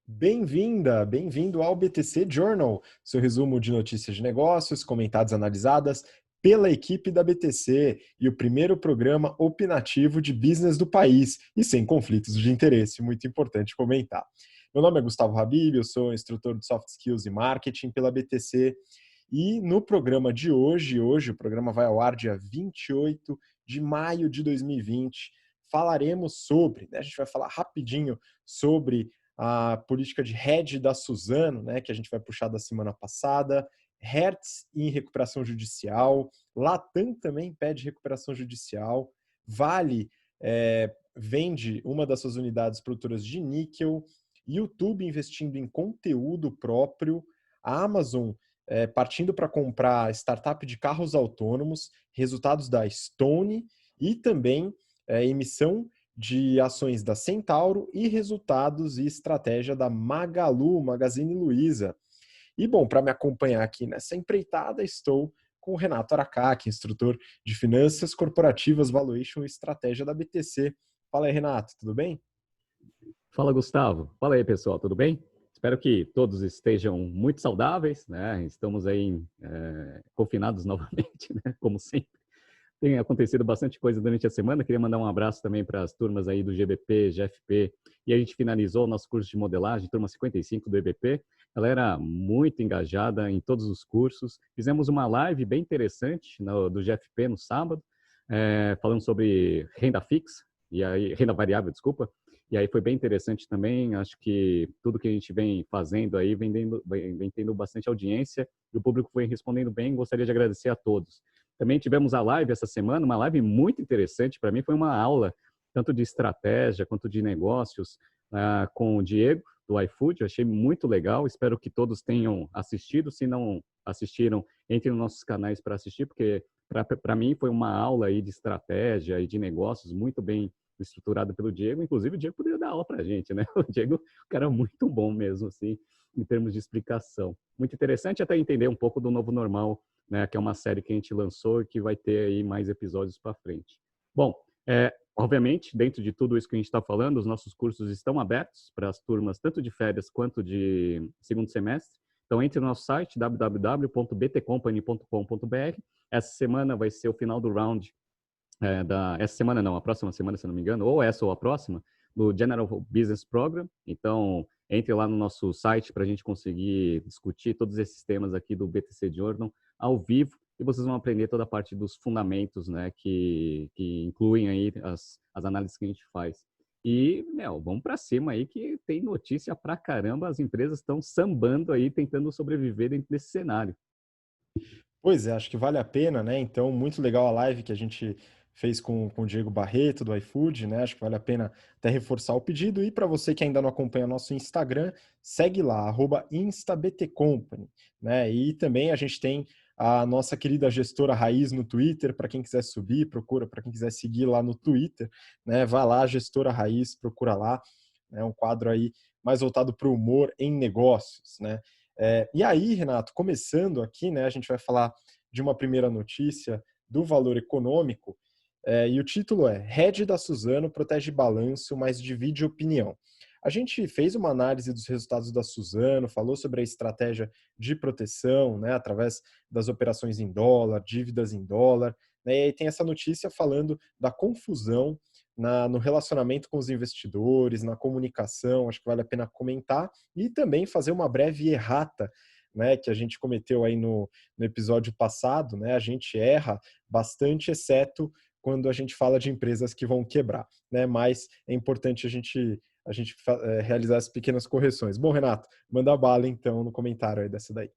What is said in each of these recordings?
Bem-vinda, bem-vindo ao BTC Journal, seu resumo de notícias de negócios, comentadas e analisadas pela equipe da BTC e o primeiro programa opinativo de business do país e sem conflitos de interesse, muito importante comentar. Meu nome é Gustavo Habib, eu sou instrutor de Soft Skills e Marketing pela BTC e no programa de hoje o programa vai ao ar dia 28 de maio de 2020, falaremos sobre, a gente vai falar rapidinho sobre a política de hedge da Suzano, que a gente vai puxar da semana passada, Hertz em recuperação judicial, Latam também pede recuperação judicial, Vale vende uma das suas unidades produtoras de níquel, YouTube investindo em conteúdo próprio, a Amazon partindo para comprar startup de carros autônomos, resultados da Stone e também emissão de ações da Centauro e resultados e estratégia da Magalu, Magazine Luiza. E, bom, para me acompanhar aqui nessa empreitada, estou com o Renato Aracaki, instrutor de Finanças Corporativas, Valuation e Estratégia da BTC. Fala aí, Renato, tudo bem? Fala, Gustavo. Fala aí, pessoal, tudo bem? Espero que todos estejam muito saudáveis, né? Estamos aí confinados novamente, né? Como sempre. Tem acontecido bastante coisa durante a semana. Queria mandar um abraço também para as turmas aí do GBP, GFP. E a gente finalizou o nosso curso de modelagem, turma 55 do EBP. Ela era muito engajada em todos os cursos. Fizemos uma live bem interessante do GFP no sábado, falando sobre renda fixa, e aí, renda variável, desculpa. E aí foi bem interessante também. Acho que tudo que a gente vem fazendo aí vem tendo bastante audiência e o público foi respondendo bem. Gostaria de agradecer a todos. Também tivemos a live essa semana, uma live muito interessante. Para mim foi uma aula tanto de estratégia quanto de negócios com o Diego, do iFood. Eu achei muito legal. Espero que todos tenham assistido. Se não assistiram, entrem nos nossos canais para assistir, porque para mim foi uma aula aí de estratégia e de negócios muito bem estruturada pelo Diego. Inclusive, o Diego poderia dar aula para a gente, né? O Diego é um cara muito bom mesmo, assim, em termos de explicação. Muito interessante até entender um pouco do novo normal, né? Que é uma série que a gente lançou e que vai ter aí mais episódios para frente. Bom, obviamente, dentro de tudo isso que a gente está falando, os nossos cursos estão abertos para as turmas tanto de férias quanto de segundo semestre. Então, entre no nosso site, www.btcompany.com.br. Essa semana vai ser o final do round essa semana não, a próxima semana, se não me engano, ou essa ou a próxima, do General Business Program. Então, entre lá no nosso site para a gente conseguir discutir todos esses temas aqui do BTC Journal ao vivo e vocês vão aprender toda a parte dos fundamentos, né, que incluem aí as análises que a gente faz. E, vamos para cima aí que tem notícia pra caramba, as empresas estão sambando aí, tentando sobreviver dentro desse cenário. Pois é, acho que vale a pena, né? Então, muito legal a live que a gente fez com o Diego Barreto, do iFood, né? Acho que vale a pena até reforçar o pedido. E para você que ainda não acompanha nosso Instagram, segue lá, @instabtcompany, né? E também a gente tem a nossa querida gestora Raiz no Twitter, para quem quiser subir, procura, para quem quiser seguir lá no Twitter, né? Vá lá, gestora Raiz, procura lá, né? Um quadro aí mais voltado para o humor em negócios, né? E aí, Renato, começando aqui, né, a gente vai falar de uma primeira notícia do Valor Econômico, e o título é Hedge da Suzano protege balanço, mas divide opinião. A gente fez uma análise dos resultados da Suzano, falou sobre a estratégia de proteção, né, através das operações em dólar, dívidas em dólar, né, e aí tem essa notícia falando da confusão no relacionamento com os investidores, na comunicação, acho que vale a pena comentar, e também fazer uma breve errata, né, que a gente cometeu aí no episódio passado, né, a gente erra bastante, exceto quando a gente fala de empresas que vão quebrar, né, mas é importante a gente realizar as pequenas correções. Bom, Renato, manda bala então no comentário aí dessa daí.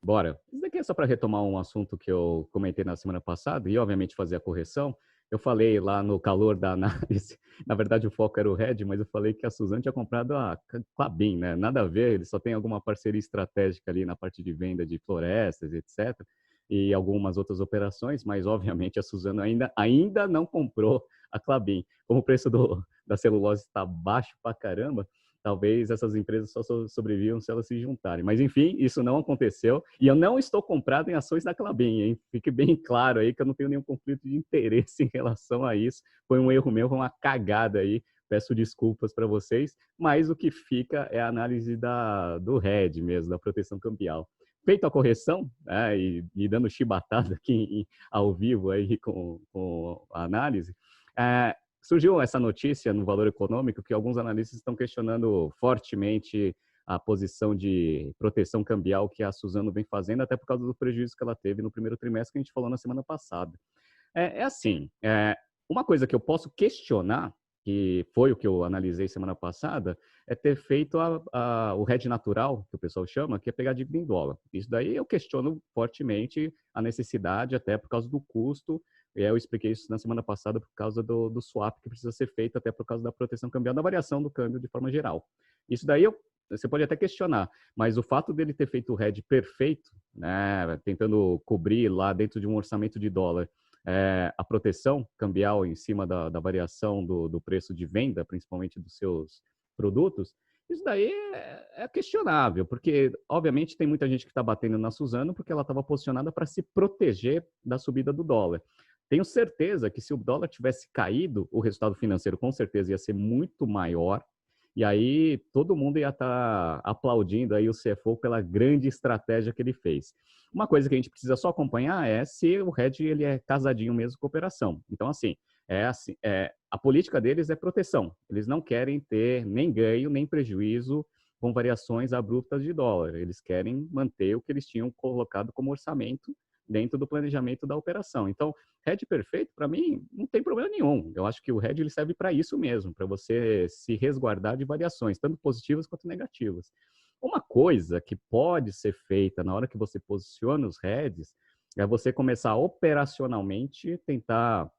Bora. Isso daqui é só para retomar um assunto que eu comentei na semana passada e, obviamente, fazer a correção. Eu falei lá no calor da análise, na verdade o foco era o Red, mas eu falei que a Suzano tinha comprado a Klabin, né? Nada a ver, eles só têm alguma parceria estratégica ali na parte de venda de florestas, etc. E algumas outras operações, mas obviamente a Suzano ainda não comprou a Klabin. Como o preço da celulose está baixo pra caramba, talvez essas empresas só sobrevivam se elas se juntarem. Mas, enfim, isso não aconteceu. E eu não estou comprado em ações da Klabin, hein? Fique bem claro aí que eu não tenho nenhum conflito de interesse em relação a isso. Foi um erro meu, foi uma cagada aí peço desculpas para vocês, mas o que fica é a análise do hedge mesmo, da proteção cambial. Feita a correção, né, e dando chibatada aqui ao vivo aí com a análise, surgiu essa notícia no Valor Econômico que alguns analistas estão questionando fortemente a posição de proteção cambial que a Suzano vem fazendo, até por causa do prejuízo que ela teve no primeiro trimestre, que a gente falou na semana passada. Assim, uma coisa que eu posso questionar, que foi o que eu analisei semana passada, é ter feito o hedge natural, que o pessoal chama, que é pegar dívida em dólar. Isso daí eu questiono fortemente a necessidade, até por causa do custo. Eu expliquei isso na semana passada por causa do swap que precisa ser feito, até por causa da proteção cambial, da variação do câmbio de forma geral. Isso daí você pode até questionar, mas o fato dele ter feito o hedge perfeito, né, tentando cobrir lá dentro de um orçamento de dólar, a proteção cambial em cima da variação do preço de venda, principalmente dos seus produtos, isso daí é questionável, porque, obviamente, tem muita gente que está batendo na Suzano porque ela estava posicionada para se proteger da subida do dólar. Tenho certeza que se o dólar tivesse caído, o resultado financeiro com certeza ia ser muito maior, e aí todo mundo ia estar aplaudindo aí o CFO pela grande estratégia que ele fez. Uma coisa que a gente precisa só acompanhar é se o hedge ele é casadinho mesmo com a operação. Então, assim, a política deles é proteção. Eles não querem ter nem ganho, nem prejuízo com variações abruptas de dólar. Eles querem manter o que eles tinham colocado como orçamento dentro do planejamento da operação. Então, hedge perfeito, para mim, não tem problema nenhum. Eu acho que o hedge ele serve para isso mesmo, para você se resguardar de variações, tanto positivas quanto negativas. Uma coisa que pode ser feita na hora que você posiciona os hedges é você começar operacionalmente tentar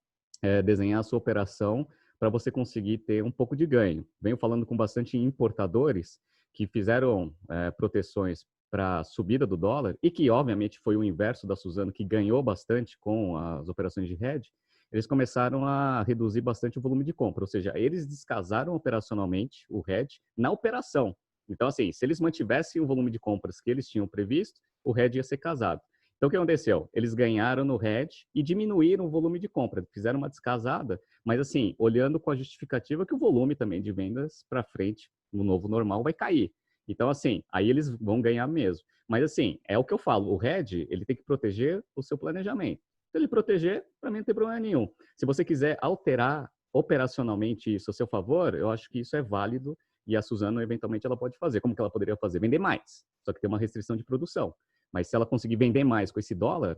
desenhar a sua operação para você conseguir ter um pouco de ganho. Venho falando com bastante importadores que fizeram proteções para a subida do dólar e que, obviamente, foi o inverso da Suzano, que ganhou bastante com as operações de hedge. Eles começaram a reduzir bastante o volume de compra, ou seja, eles descasaram operacionalmente o hedge na operação. Então, assim, se eles mantivessem o volume de compras que eles tinham previsto, o hedge ia ser casado. Então, o que aconteceu? Eles ganharam no hedge e diminuíram o volume de compra, fizeram uma descasada, mas assim, olhando com a justificativa que o volume também de vendas para frente, no novo normal, vai cair. Então, assim, aí eles vão ganhar mesmo. Mas, assim, é o que eu falo, o hedge, ele tem que proteger o seu planejamento. Se ele proteger, para mim não tem problema nenhum. Se você quiser alterar operacionalmente isso a seu favor, eu acho que isso é válido e a Suzano, eventualmente, ela pode fazer. Como que ela poderia fazer? Vender mais, só que tem uma restrição de produção. Mas se ela conseguir vender mais com esse dólar,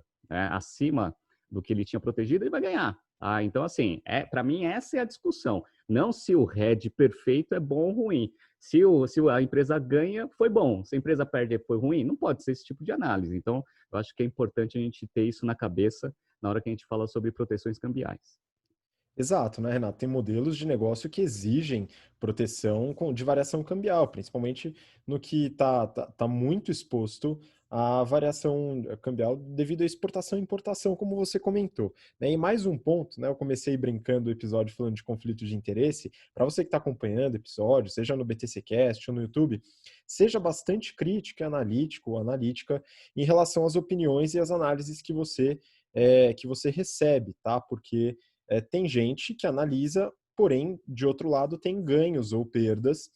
acima do que ele tinha protegido, ele vai ganhar. Então, assim, para mim, essa é a discussão. Não se o hedge perfeito é bom ou ruim. Se a empresa ganha, foi bom. Se a empresa perde, foi ruim. Não pode ser esse tipo de análise. Então, eu acho que é importante a gente ter isso na cabeça na hora que a gente fala sobre proteções cambiais. Exato, né, Renato? Tem modelos de negócio que exigem proteção de variação cambial, principalmente no que tá muito exposto à variação cambial devido à exportação e importação, como você comentou, né? E mais um ponto, né? Eu comecei brincando o episódio falando de conflito de interesse. Para você que está acompanhando o episódio, seja no BTCcast ou no YouTube, seja bastante crítico e analítico ou analítica em relação às opiniões e às análises que você recebe, tá? Porque tem gente que analisa, porém, de outro lado, tem ganhos ou perdas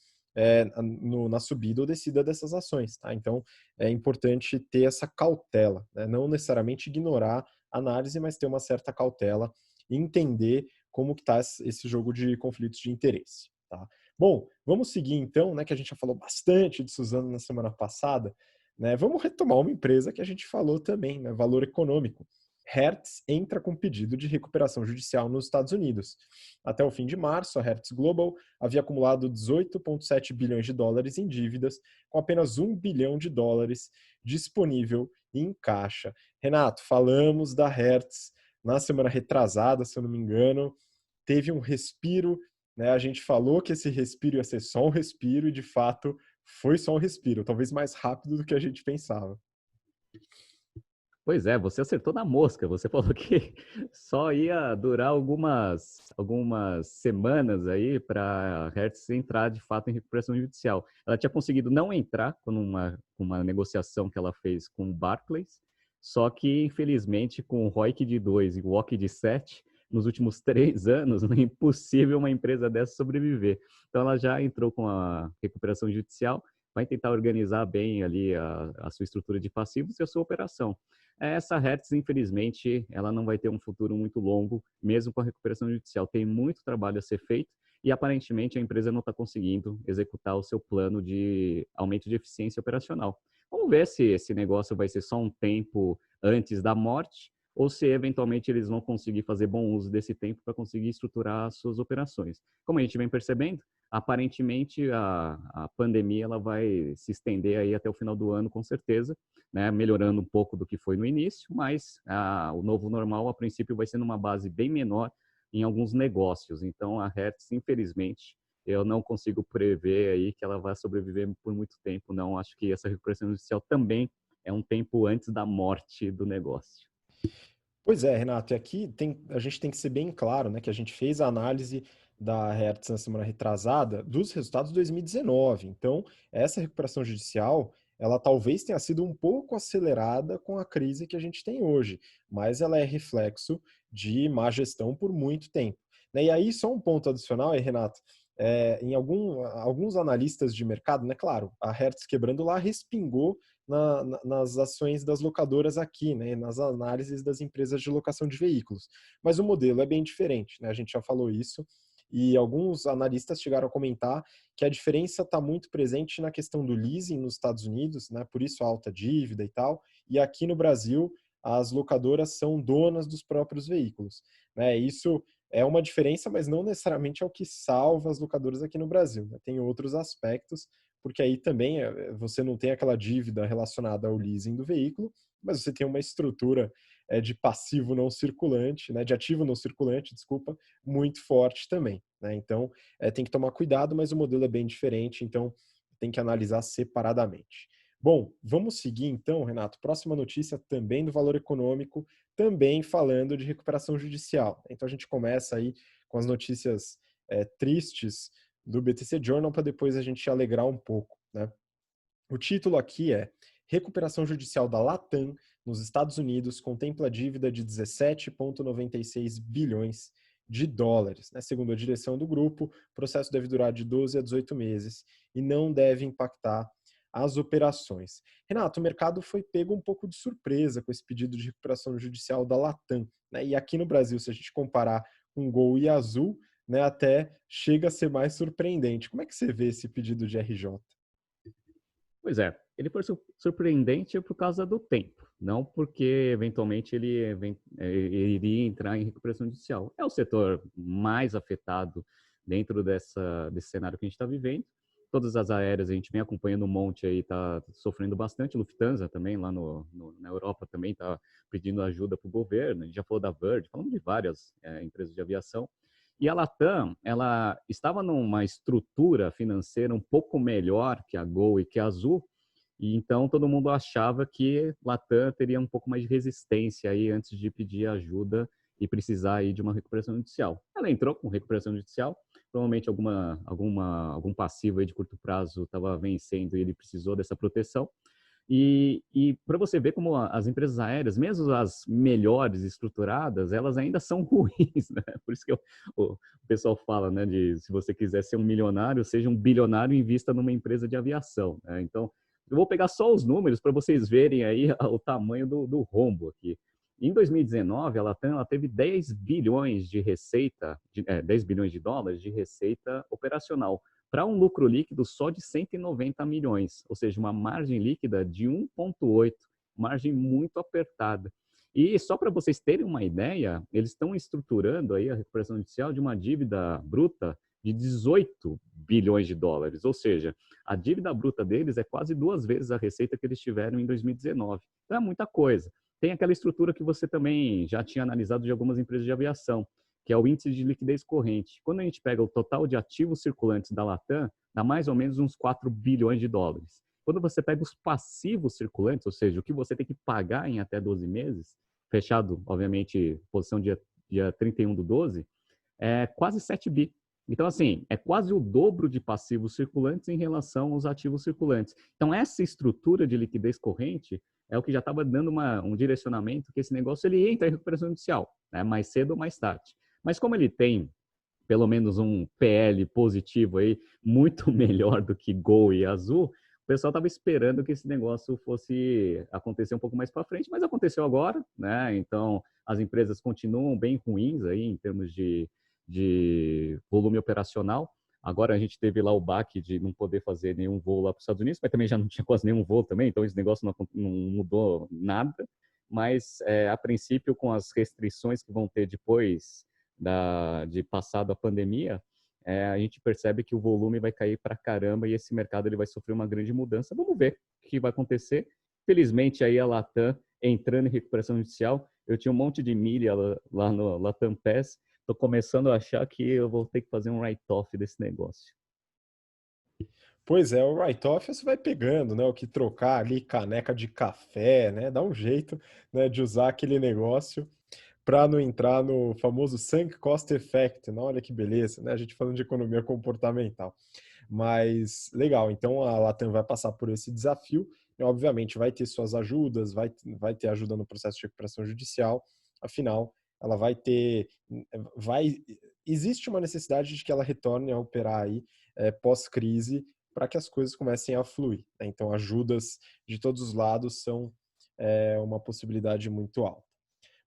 na subida ou descida dessas ações. Tá? Então, é importante ter essa cautela, né? Não necessariamente ignorar a análise, mas ter uma certa cautela e entender como que está esse jogo de conflitos de interesse. Tá? Bom, vamos seguir então, né, que a gente já falou bastante de Suzano na semana passada, né? Vamos retomar uma empresa que a gente falou também, né, Valor Econômico. Hertz entra com pedido de recuperação judicial nos Estados Unidos. Até o fim de março, a Hertz Global havia acumulado 18,7 bilhões de dólares em dívidas, com apenas 1 bilhão de dólares disponível em caixa. Renato, falamos da Hertz na semana retrasada, se eu não me engano, teve um respiro, né? A gente falou que esse respiro ia ser só um respiro e, de fato, foi só um respiro, talvez mais rápido do que a gente pensava. Pois é, você acertou na mosca. Você falou que só ia durar algumas semanas aí para a Hertz entrar de fato em recuperação judicial. Ela tinha conseguido não entrar com uma negociação que ela fez com o Barclays, só que infelizmente com o ROIC de 2 e o WOC de 7, nos últimos 3 anos, é impossível uma empresa dessa sobreviver. Então, ela já entrou com a recuperação judicial, vai tentar organizar bem ali a sua estrutura de passivos e a sua operação. Essa Hertz, infelizmente, ela não vai ter um futuro muito longo, mesmo com a recuperação judicial. Tem muito trabalho a ser feito e, aparentemente, a empresa não está conseguindo executar o seu plano de aumento de eficiência operacional. Vamos ver se esse negócio vai ser só um tempo antes da morte ou se eventualmente eles vão conseguir fazer bom uso desse tempo para conseguir estruturar as suas operações. Como a gente vem percebendo, aparentemente a pandemia ela vai se estender aí até o final do ano, com certeza, né, melhorando um pouco do que foi no início, mas o novo normal, a princípio, vai ser numa base bem menor em alguns negócios. Então, a Hertz, infelizmente, eu não consigo prever aí que ela vai sobreviver por muito tempo, não. Acho que essa recuperação judicial também é um tempo antes da morte do negócio. Pois é, Renato, e aqui a gente tem que ser bem claro, né, que a gente fez a análise da Hertz na semana retrasada dos resultados de 2019. Então, essa recuperação judicial, ela talvez tenha sido um pouco acelerada com a crise que a gente tem hoje, mas ela é reflexo de má gestão por muito tempo. Né? E aí, só um ponto adicional aí, Renato, em alguns analistas de mercado, né, claro, a Hertz quebrando lá respingou nas ações das locadoras aqui, né, nas análises das empresas de locação de veículos. Mas o modelo é bem diferente, né? A gente já falou isso, e alguns analistas chegaram a comentar que a diferença está muito presente na questão do leasing nos Estados Unidos, né? Por isso a alta dívida e tal, e aqui no Brasil as locadoras são donas dos próprios veículos, né? Isso é uma diferença, mas não necessariamente é o que salva as locadoras aqui no Brasil, né? Tem outros aspectos, porque aí também você não tem aquela dívida relacionada ao leasing do veículo, mas você tem uma estrutura de passivo não circulante, né, de ativo não circulante, desculpa, muito forte também. Né? Então, tem que tomar cuidado, mas o modelo é bem diferente, então tem que analisar separadamente. Bom, vamos seguir então, Renato. Próxima notícia também do valor econômico, também falando de recuperação judicial. Então a gente começa aí com as notícias tristes do BTC Journal para depois a gente alegrar um pouco. Né? O título aqui é Recuperação Judicial da Latam nos Estados Unidos contempla dívida de 17,96 bilhões de dólares. Né? Segundo a direção do grupo, o processo deve durar de 12 a 18 meses e não deve impactar as operações. Renato, o mercado foi pego um pouco de surpresa com esse pedido de recuperação judicial da Latam. Né? E aqui no Brasil, se a gente comparar com Gol e Azul, né, até chega a ser mais surpreendente. Como é que você vê esse pedido de RJ? Pois é, ele foi surpreendente por causa do tempo, não porque eventualmente ele iria entrar em recuperação judicial. É o setor mais afetado dentro desse cenário que a gente está vivendo. Todas as aéreas a gente vem acompanhando um monte aí, está sofrendo bastante. Lufthansa também, lá na Europa também está pedindo ajuda para o governo. A gente já falou da Virgin, falamos de várias empresas de aviação. E a Latam, ela estava numa estrutura financeira um pouco melhor que a Gol e que a Azul, e então todo mundo achava que Latam teria um pouco mais de resistência aí antes de pedir ajuda e precisar aí de uma recuperação judicial. Ela entrou com recuperação judicial, provavelmente algum passivo aí de curto prazo estava vencendo e ele precisou dessa proteção. E para você ver como as empresas aéreas, mesmo as melhores estruturadas, elas ainda são ruins, né? Por isso que o pessoal fala, né, de se você quiser ser um milionário, seja um bilionário e invista numa empresa de aviação. Né? Então, eu vou pegar só os números para vocês verem aí o tamanho do rombo aqui. Em 2019, ela teve 10 bilhões de receita, 10 bilhões de dólares de receita operacional, para um lucro líquido só de 190 milhões, ou seja, uma margem líquida de 1,8, margem muito apertada. E só para vocês terem uma ideia, eles estão estruturando aí a recuperação judicial de uma dívida bruta de 18 bilhões de dólares, ou seja, a dívida bruta deles é quase 2 vezes a receita que eles tiveram em 2019. Então é muita coisa. Tem aquela estrutura que você também já tinha analisado de algumas empresas de aviação, que é o índice de liquidez corrente. Quando a gente pega o total de ativos circulantes da Latam, dá mais ou menos uns 4 bilhões de dólares. Quando você pega os passivos circulantes, ou seja, o que você tem que pagar em até 12 meses, fechado, obviamente, posição dia 31/12, é quase 7 bi. Então, assim, é quase o dobro de passivos circulantes em relação aos ativos circulantes. Então, essa estrutura de liquidez corrente é o que já estava dando um direcionamento que esse negócio ele entra em recuperação judicial. né? Mais cedo ou mais tarde. Mas como ele tem pelo menos um PL positivo aí, muito melhor do que Gol e Azul, o pessoal estava esperando que esse negócio fosse acontecer um pouco mais para frente, mas aconteceu agora, né? Então, as empresas continuam bem ruins aí em termos de volume operacional. Agora a gente teve lá o baque de não poder fazer nenhum voo lá para os Estados Unidos, mas também já não tinha quase nenhum voo também, então esse negócio não mudou nada. Mas, a princípio, com as restrições que vão ter depois de passado a pandemia, a gente percebe que o volume vai cair para caramba e esse mercado ele vai sofrer uma grande mudança. Vamos ver o que vai acontecer. Felizmente, aí a Latam entrando em recuperação judicial, eu tinha um monte de milha lá no Latam Pass, estou começando a achar que eu vou ter que fazer um write-off desse negócio. Pois é, o write-off você vai pegando, né? O que trocar ali, caneca de café, né? Dá um jeito, né, de usar aquele negócio para não entrar no famoso sunk cost effect, né? Olha que beleza, né? A gente falando de economia comportamental. Mas legal, então a Latam vai passar por esse desafio e obviamente vai ter suas ajudas, vai ter ajuda no processo de recuperação judicial, afinal, ela vai ter, vai, existe uma necessidade de que ela retorne a operar aí pós-crise para que as coisas comecem a fluir, né? Então ajudas de todos os lados são uma possibilidade muito alta.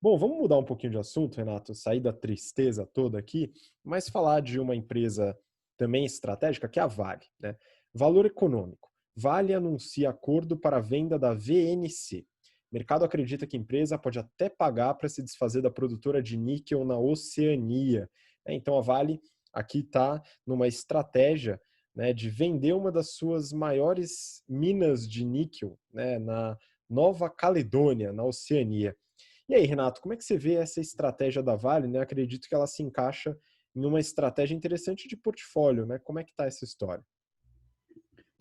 Bom, vamos mudar um pouquinho de assunto, Renato, sair da tristeza toda aqui, mas falar de uma empresa também estratégica, que é a Vale, né? Valor econômico. Vale anuncia acordo para a venda da VNC. O mercado acredita que a empresa pode até pagar para se desfazer da produtora de níquel na Oceania. Então a Vale aqui está numa estratégia, né, de vender uma das suas maiores minas de níquel, né, na Nova Caledônia, na Oceania. E aí, Renato, como é que você vê essa estratégia da Vale, né? Acredito que ela se encaixa em uma estratégia interessante de portfólio, né? Como é que está essa história?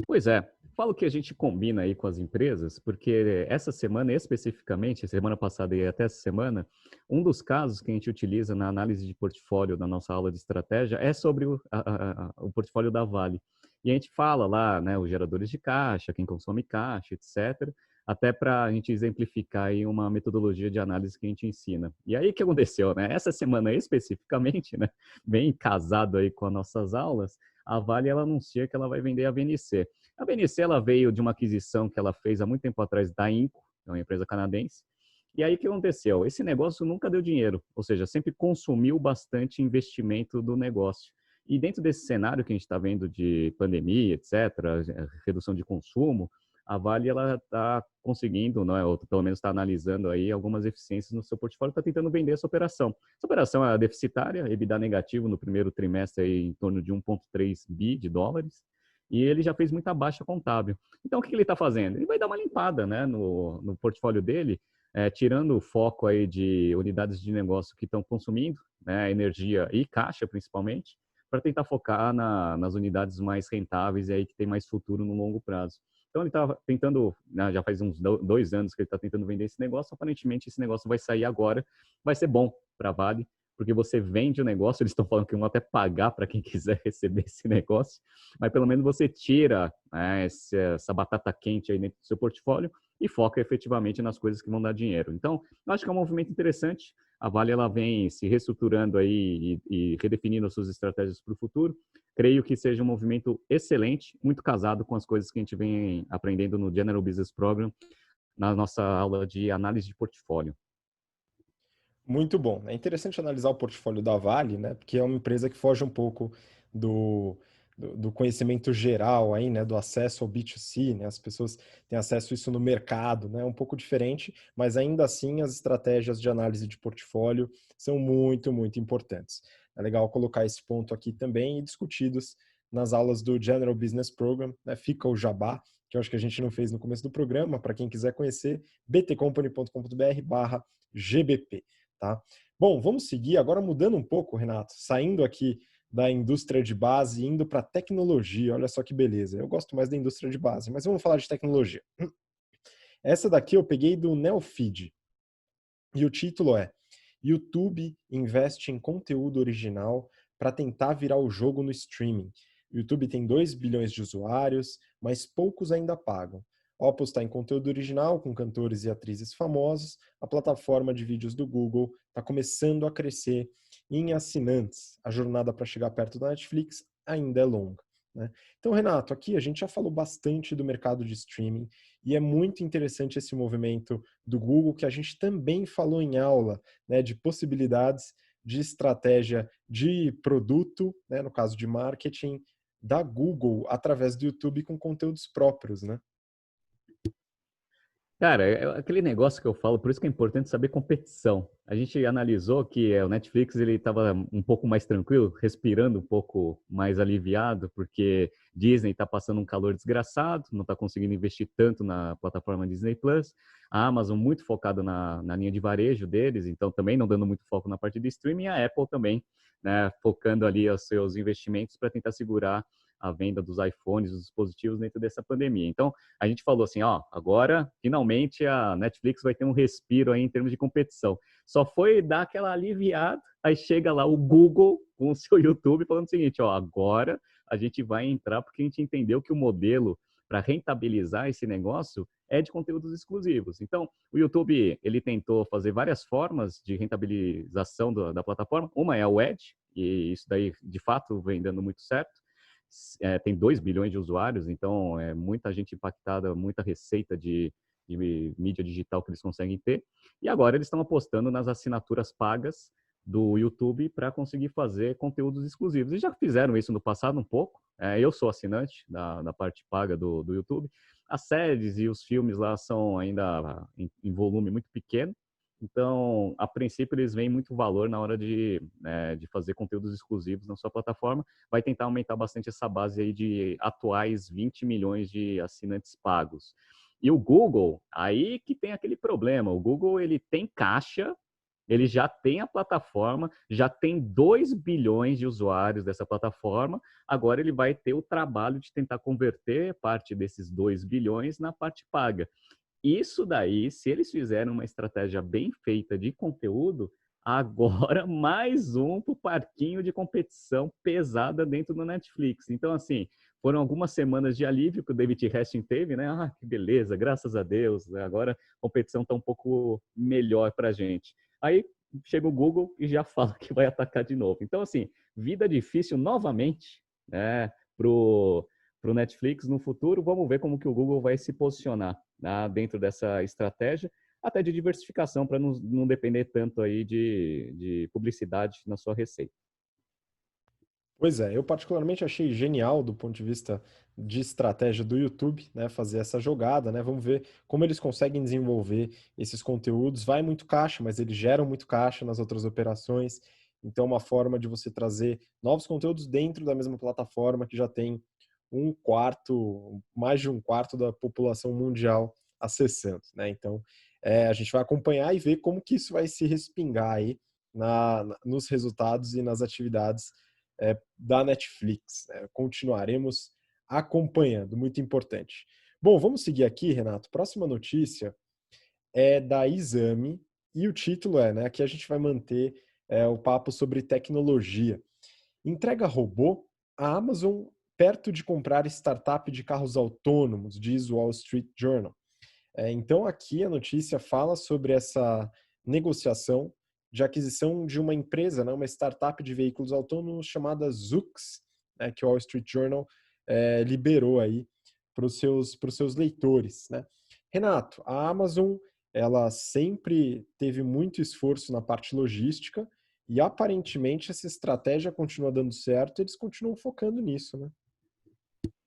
Pois é, falo que a gente combina aí com as empresas, porque essa semana especificamente, semana passada e até essa semana, um dos casos que a gente utiliza na análise de portfólio da nossa aula de estratégia é sobre o portfólio da Vale. E a gente fala lá, né, os geradores de caixa, quem consome caixa, etc., até para a gente exemplificar aí uma metodologia de análise que a gente ensina. E aí o que aconteceu, né? Essa semana especificamente, né, bem casado aí com as nossas aulas, a Vale ela anuncia que ela vai vender a VNC. A VNC ela veio de uma aquisição que ela fez há muito tempo atrás da Inco, que é uma empresa canadense. E aí o que aconteceu? Esse negócio nunca deu dinheiro, ou seja, sempre consumiu bastante investimento do negócio. E dentro desse cenário que a gente está vendo de pandemia, etc., redução de consumo, a Vale ela está conseguindo, não é, ou pelo menos está analisando aí algumas eficiências no seu portfólio, está tentando vender essa operação. Essa operação é deficitária, EBITDA negativo no primeiro trimestre aí, em torno de 1,3 bi de dólares, e ele já fez muita baixa contábil. Então, o que ele está fazendo? Ele vai dar uma limpada, né, no portfólio dele, tirando o foco aí de unidades de negócio que estão consumindo, né, energia e caixa principalmente, para tentar focar nas unidades mais rentáveis e aí que tem mais futuro no longo prazo. Então ele estava tentando, né, já faz uns 2 anos que ele está tentando vender esse negócio, aparentemente esse negócio vai sair agora, vai ser bom para a Vale, porque você vende o negócio, eles estão falando que vão até pagar para quem quiser receber esse negócio, mas pelo menos você tira, né, essa batata quente aí dentro do seu portfólio e foca efetivamente nas coisas que vão dar dinheiro. Então, eu acho que é um movimento interessante. A Vale ela vem se reestruturando aí e redefinindo as suas estratégias para o futuro. Creio que seja um movimento excelente, muito casado com as coisas que a gente vem aprendendo no General Business Program, na nossa aula de análise de portfólio. Muito bom. É interessante analisar o portfólio da Vale, né? Porque é uma empresa que foge um pouco do conhecimento geral aí, né? Do acesso ao B2C, né? As pessoas têm acesso a isso no mercado, né? É um pouco diferente, mas ainda assim as estratégias de análise de portfólio são muito, muito importantes. É legal colocar esse ponto aqui também e discutidos nas aulas do General Business Program, né? Fica o jabá, que eu acho que a gente não fez no começo do programa, para quem quiser conhecer, btcompany.com.br/gbp. Tá? Bom, vamos seguir agora mudando um pouco, Renato, saindo aqui da indústria de base e indo para tecnologia. Olha só que beleza. Eu gosto mais da indústria de base, mas vamos falar de tecnologia. Essa daqui eu peguei do Neofeed e o título é YouTube investe em conteúdo original para tentar virar o jogo no streaming. O YouTube tem 2 bilhões de usuários, mas poucos ainda pagam. Ao apostar em conteúdo original com cantores e atrizes famosos, a plataforma de vídeos do Google está começando a crescer em assinantes. A jornada para chegar perto da Netflix ainda é longa, né? Então, Renato, aqui a gente já falou bastante do mercado de streaming e é muito interessante esse movimento do Google que a gente também falou em aula, né, de possibilidades de estratégia de produto, né, no caso de marketing, da Google através do YouTube com conteúdos próprios, né? Cara, é aquele negócio que eu falo, por isso que é importante saber competição. A gente analisou que o Netflix ele estava um pouco mais tranquilo, respirando um pouco mais aliviado, porque Disney está passando um calor desgraçado, não está conseguindo investir tanto na plataforma Disney Plus. A Amazon muito focada na linha de varejo deles, então também não dando muito foco na parte de streaming. A Apple também, né, focando ali os seus investimentos para tentar segurar a venda dos iPhones, dos dispositivos dentro dessa pandemia. Então, a gente falou assim, ó, agora finalmente a Netflix vai ter um respiro aí em termos de competição. Só foi dar aquela aliviada, aí chega lá o Google com o seu YouTube falando o seguinte, ó, agora a gente vai entrar porque a gente entendeu que o modelo para rentabilizar esse negócio é de conteúdos exclusivos. Então, o YouTube, ele tentou fazer várias formas de rentabilização da plataforma. Uma é o Edge, e isso daí, de fato, vem dando muito certo. Tem 2 bilhões de usuários, então é muita gente impactada, muita receita de mídia digital que eles conseguem ter. E agora eles estão apostando nas assinaturas pagas do YouTube para conseguir fazer conteúdos exclusivos. E já fizeram isso no passado um pouco. Eu sou assinante da parte paga do YouTube. As séries e os filmes lá são ainda em volume muito pequeno. Então, a princípio, eles veem muito valor na hora de fazer conteúdos exclusivos na sua plataforma. Vai tentar aumentar bastante essa base aí de atuais 20 milhões de assinantes pagos. E o Google, aí que tem aquele problema. O Google, ele tem caixa, ele já tem a plataforma, já tem 2 bilhões de usuários dessa plataforma. Agora ele vai ter o trabalho de tentar converter parte desses 2 bilhões na parte paga. Isso daí, se eles fizerem uma estratégia bem feita de conteúdo, agora mais um para o parquinho de competição pesada dentro do Netflix. Então, assim, foram algumas semanas de alívio que o David Hastings teve, né? Ah, que beleza, graças a Deus, né? Agora a competição está um pouco melhor para a gente. Aí chega o Google e já fala que vai atacar de novo. Então, assim, vida difícil novamente, né, pro Netflix no futuro. Vamos ver como que o Google vai se posicionar, né, dentro dessa estratégia, até de diversificação, para não depender tanto aí de publicidade na sua receita. Pois é, eu particularmente achei genial do ponto de vista de estratégia do YouTube, né, fazer essa jogada, né? Vamos ver como eles conseguem desenvolver esses conteúdos. Vai muito caixa, mas eles geram muito caixa nas outras operações. Então, uma forma de você trazer novos conteúdos dentro da mesma plataforma que já tem um quarto, mais de um quarto da população mundial acessando, né? Então, a gente vai acompanhar e ver como que isso vai se respingar aí nos resultados e nas atividades da Netflix. Continuaremos acompanhando, muito importante. Bom, vamos seguir aqui, Renato. Próxima notícia é da Exame e o título né, aqui a gente vai manter o papo sobre tecnologia. Entrega robô, a Amazon perto de comprar startup de carros autônomos, diz o Wall Street Journal. Então aqui a notícia fala sobre essa negociação de aquisição de uma empresa, né, uma startup de veículos autônomos chamada Zoox, né, que o Wall Street Journal liberou aí para os seus leitores, né? Renato, a Amazon ela sempre teve muito esforço na parte logística e aparentemente essa estratégia continua dando certo, eles continuam focando nisso, né?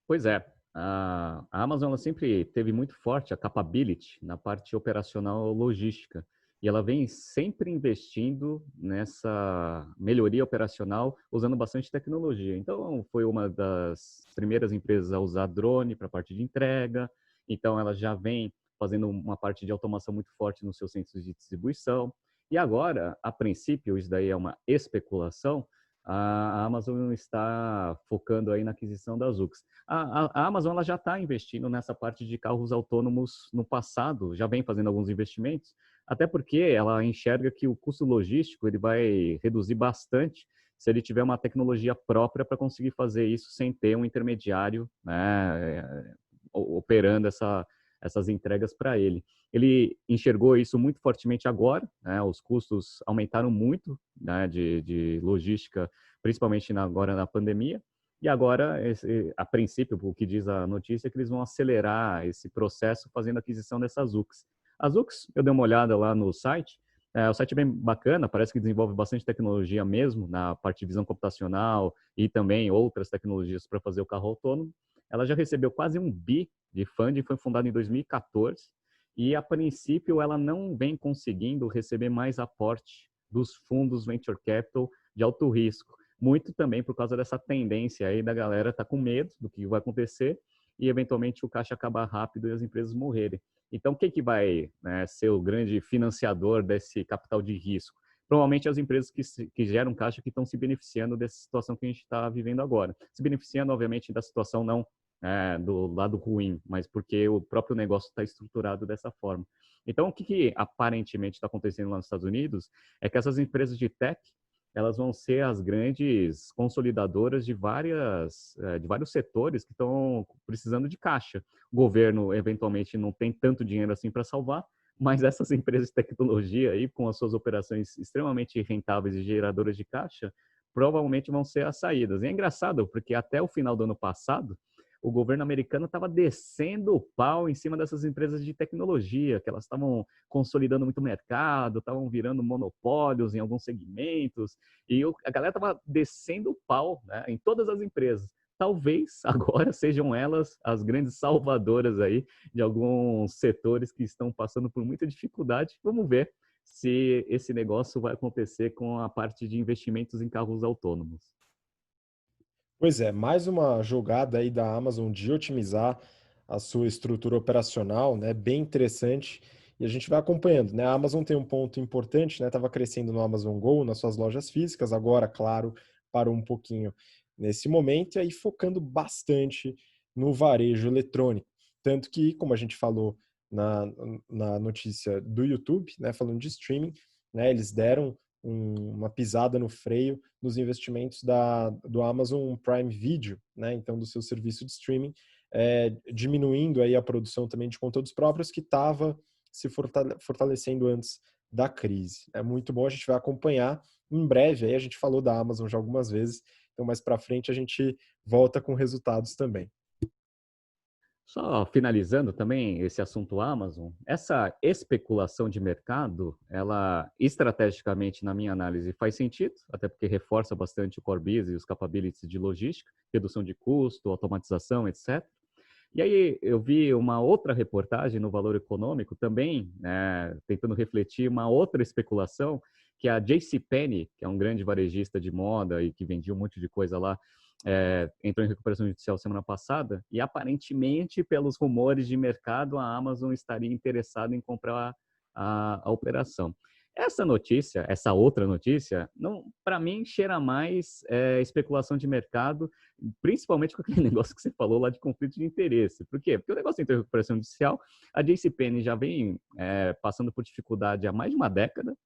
Pois é, a Amazon ela sempre teve muito forte a capability na parte operacional logística. E ela vem sempre investindo nessa melhoria operacional, usando bastante tecnologia. Então, foi uma das primeiras empresas a usar drone para a parte de entrega. Então, ela já vem fazendo uma parte de automação muito forte nos seus centros de distribuição. E agora, a princípio, isso daí é uma especulação, a Amazon está focando aí na aquisição da Zoox. A Amazon ela já está investindo nessa parte de carros autônomos no passado, já vem fazendo alguns investimentos, até porque ela enxerga que o custo logístico ele vai reduzir bastante se ele tiver uma tecnologia própria para conseguir fazer isso sem ter um intermediário, né, operando essas entregas para ele. Ele enxergou isso muito fortemente agora, né? Os custos aumentaram muito, né, de logística, principalmente agora na pandemia. E agora, a princípio, o que diz a notícia é que eles vão acelerar esse processo fazendo a aquisição dessas UCs. As UCs, eu dei uma olhada lá no site, o site é bem bacana, parece que desenvolve bastante tecnologia mesmo, na parte de visão computacional e também outras tecnologias para fazer o carro autônomo. Ela já recebeu quase 1 bi de funding, foi fundada em 2014, e a princípio ela não vem conseguindo receber mais aporte dos fundos venture capital de alto risco. Muito também por causa dessa tendência aí da galera estar com medo do que vai acontecer e eventualmente o caixa acabar rápido e as empresas morrerem. Então, quem que vai, né, ser o grande financiador desse capital de risco? Provavelmente as empresas que geram caixa que estão se beneficiando dessa situação que a gente está vivendo agora. Se beneficiando, obviamente, da situação não do lado ruim, mas porque o próprio negócio está estruturado dessa forma. Então, o que aparentemente está acontecendo lá nos Estados Unidos é que essas empresas de tech, elas vão ser as grandes consolidadoras de vários setores que estão precisando de caixa. O governo, eventualmente, não tem tanto dinheiro assim para salvar, mas essas empresas de tecnologia, aí, com as suas operações extremamente rentáveis e geradoras de caixa, provavelmente vão ser as saídas. E é engraçado, porque até o final do ano passado, o governo americano estava descendo o pau em cima dessas empresas de tecnologia, que elas estavam consolidando muito o mercado, estavam virando monopólios em alguns segmentos, e a galera estava descendo o pau, né, em todas as empresas. Talvez agora sejam elas as grandes salvadoras aí de alguns setores que estão passando por muita dificuldade. Vamos ver se esse negócio vai acontecer com a parte de investimentos em carros autônomos. Pois é, mais uma jogada aí da Amazon de otimizar a sua estrutura operacional, né? Bem interessante. E a gente vai acompanhando, né? A Amazon tem um ponto importante, né? Estava crescendo no Amazon Go, nas suas lojas físicas, agora, claro, parou um pouquinho nesse momento e aí focando bastante no varejo eletrônico. Tanto que, como a gente falou na, na notícia do YouTube, né? Falando de streaming, né? Eles deram uma pisada no freio nos investimentos do Amazon Prime Video, né? Então do seu serviço de streaming, diminuindo aí a produção também de conteúdos próprios que estava se fortalecendo antes da crise. É muito bom, a gente vai acompanhar em breve. Aí a gente falou da Amazon já algumas vezes, então mais para frente a gente volta com resultados também. Só finalizando também esse assunto Amazon, essa especulação de mercado, ela estrategicamente, na minha análise, faz sentido, até porque reforça bastante o core business e os capabilities de logística, redução de custo, automatização, etc. E aí eu vi uma outra reportagem no Valor Econômico também, né, tentando refletir uma outra especulação, que a JCPenney, que é um grande varejista de moda e que vendia um monte de coisa lá, entrou em recuperação judicial semana passada e aparentemente, pelos rumores de mercado, a Amazon estaria interessada em comprar a operação. Essa notícia, essa outra notícia, não, para mim cheira mais especulação de mercado, principalmente com aquele negócio que você falou lá de conflito de interesse. Por quê? Porque o negócio entrou em recuperação judicial, a JCPenney já vem passando por dificuldade há mais de uma década,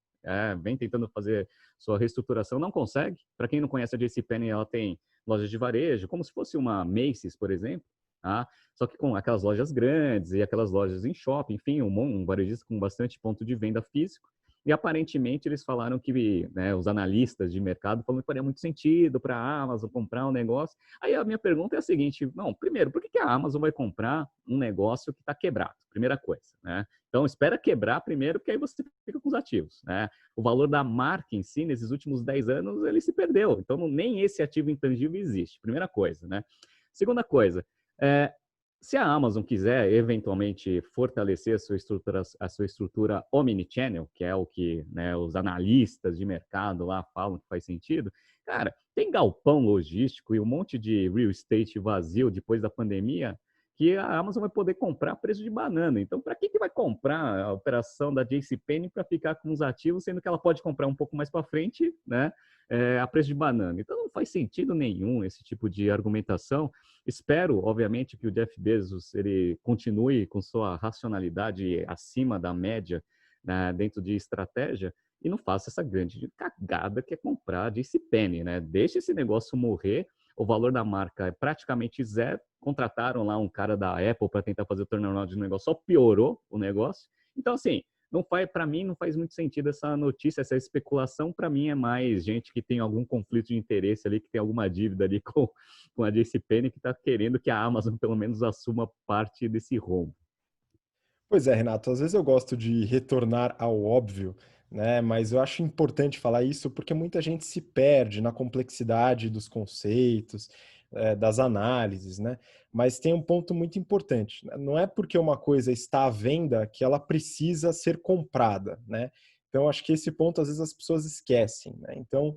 vem tentando fazer sua reestruturação, não consegue. Para quem não conhece a JCPenney, ela tem lojas de varejo, como se fosse uma Macy's, por exemplo, tá? Só que com aquelas lojas grandes e aquelas lojas em shopping, enfim, um varejista com bastante ponto de venda físico. E aparentemente eles falaram que, né, os analistas de mercado falaram que faria muito sentido para a Amazon comprar um negócio. Aí a minha pergunta é a seguinte: não, primeiro, por que a Amazon vai comprar um negócio que está quebrado? Primeira coisa, né? Então espera quebrar primeiro, porque aí você fica com os ativos, né? O valor da marca em si, nesses últimos 10 anos, ele se perdeu. Então nem esse ativo intangível existe. Primeira coisa, né? Segunda coisa, se a Amazon quiser eventualmente fortalecer a sua estrutura omnichannel, que é o que, né, os analistas de mercado lá falam que faz sentido, cara, tem galpão logístico e um monte de real estate vazio depois da pandemia que a Amazon vai poder comprar a preço de banana. Então, para que vai comprar a operação da JCPenney para ficar com os ativos, sendo que ela pode comprar um pouco mais para frente, né, a preço de banana? Então, não faz sentido nenhum esse tipo de argumentação. Espero, obviamente, que o Jeff Bezos ele continue com sua racionalidade acima da média, né, dentro de estratégia, e não faça essa grande cagada que é comprar a JCPenney, né? Deixa esse negócio morrer, o valor da marca é praticamente zero, contrataram lá um cara da Apple para tentar fazer o turnaround do negócio, só piorou o negócio. Então, assim, não faz, para mim, não faz muito sentido essa notícia, essa especulação. Para mim, é mais gente que tem algum conflito de interesse ali, que tem alguma dívida ali com a JCPenney, que está querendo que a Amazon, pelo menos, assuma parte desse rombo. Pois é, Renato, às vezes eu gosto de retornar ao óbvio, né? Mas eu acho importante falar isso porque muita gente se perde na complexidade dos conceitos, das análises, né? Mas tem um ponto muito importante, né? Não é porque uma coisa está à venda que ela precisa ser comprada, né? Então, acho que esse ponto às vezes as pessoas esquecem, né? Então,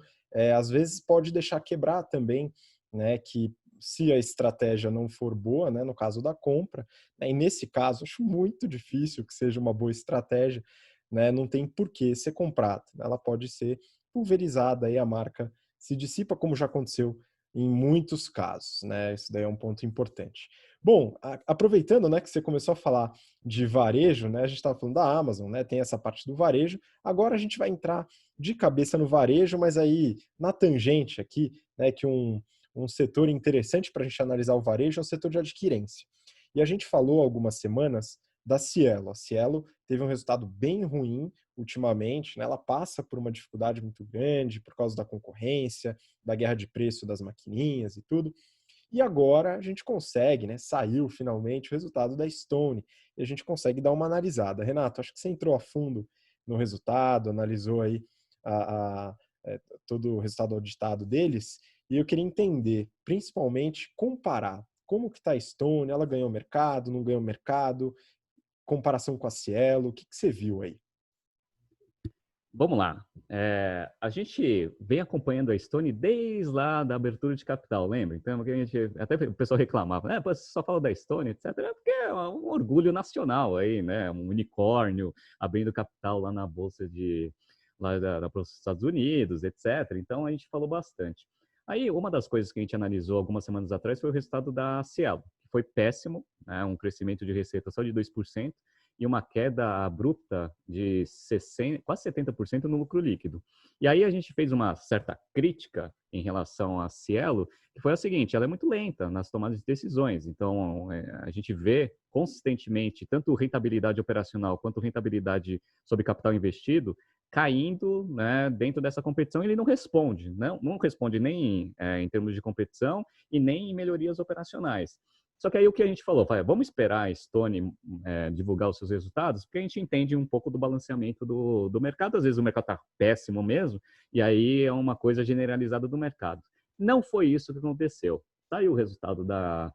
às vezes pode deixar quebrar também, né? Que se a estratégia não for boa, né? No caso da compra, né? E nesse caso, acho muito difícil que seja uma boa estratégia, né? Não tem por que ser comprada. Ela pode ser pulverizada e a marca se dissipa, como já aconteceu em muitos casos, né? Isso daí é um ponto importante. Bom, aproveitando, né, que você começou a falar de varejo, né? A gente estava falando da Amazon, né? Tem essa parte do varejo. Agora a gente vai entrar de cabeça no varejo, mas aí na tangente aqui, né? Que um setor interessante para a gente analisar o varejo é o setor de adquirência. E a gente falou há algumas semanas da Cielo. A Cielo teve um resultado bem ruim ultimamente, né? Ela passa por uma dificuldade muito grande por causa da concorrência, da guerra de preço das maquininhas e tudo. E agora a gente consegue, né? Saiu finalmente o resultado da Stone e a gente consegue dar uma analisada. Renato, acho que você entrou a fundo no resultado, analisou aí a, a, todo o resultado auditado deles e eu queria entender, principalmente, comparar como que está a Stone, ela ganhou mercado, não ganhou mercado, comparação com a Cielo, o que você viu aí? Vamos lá. A gente vem acompanhando a Stone desde lá da abertura de capital, lembra? Então, a gente, até o pessoal reclamava, você só fala da Stone, etc. Porque é um orgulho nacional aí, né? Um unicórnio abrindo capital lá na bolsa lá da bolsa dos Estados Unidos, etc. Então, a gente falou bastante. Aí, uma das coisas que a gente analisou algumas semanas atrás foi o resultado da Cielo, que foi péssimo, né? Um crescimento de receita só de 2%. E uma queda abrupta de 60, quase 70% no lucro líquido. E aí a gente fez uma certa crítica em relação à Cielo, que foi a seguinte, ela é muito lenta nas tomadas de decisões. Então, a gente vê consistentemente tanto rentabilidade operacional quanto rentabilidade sobre capital investido caindo, né, dentro dessa competição. Ele não responde, não responde nem em termos de competição e nem em melhorias operacionais. Só que aí o que a gente falou, vamos esperar a Stone divulgar os seus resultados, porque a gente entende um pouco do balanceamento do mercado. Às vezes o mercado está péssimo mesmo, e aí é uma coisa generalizada do mercado. Não foi isso que aconteceu. Saiu o resultado da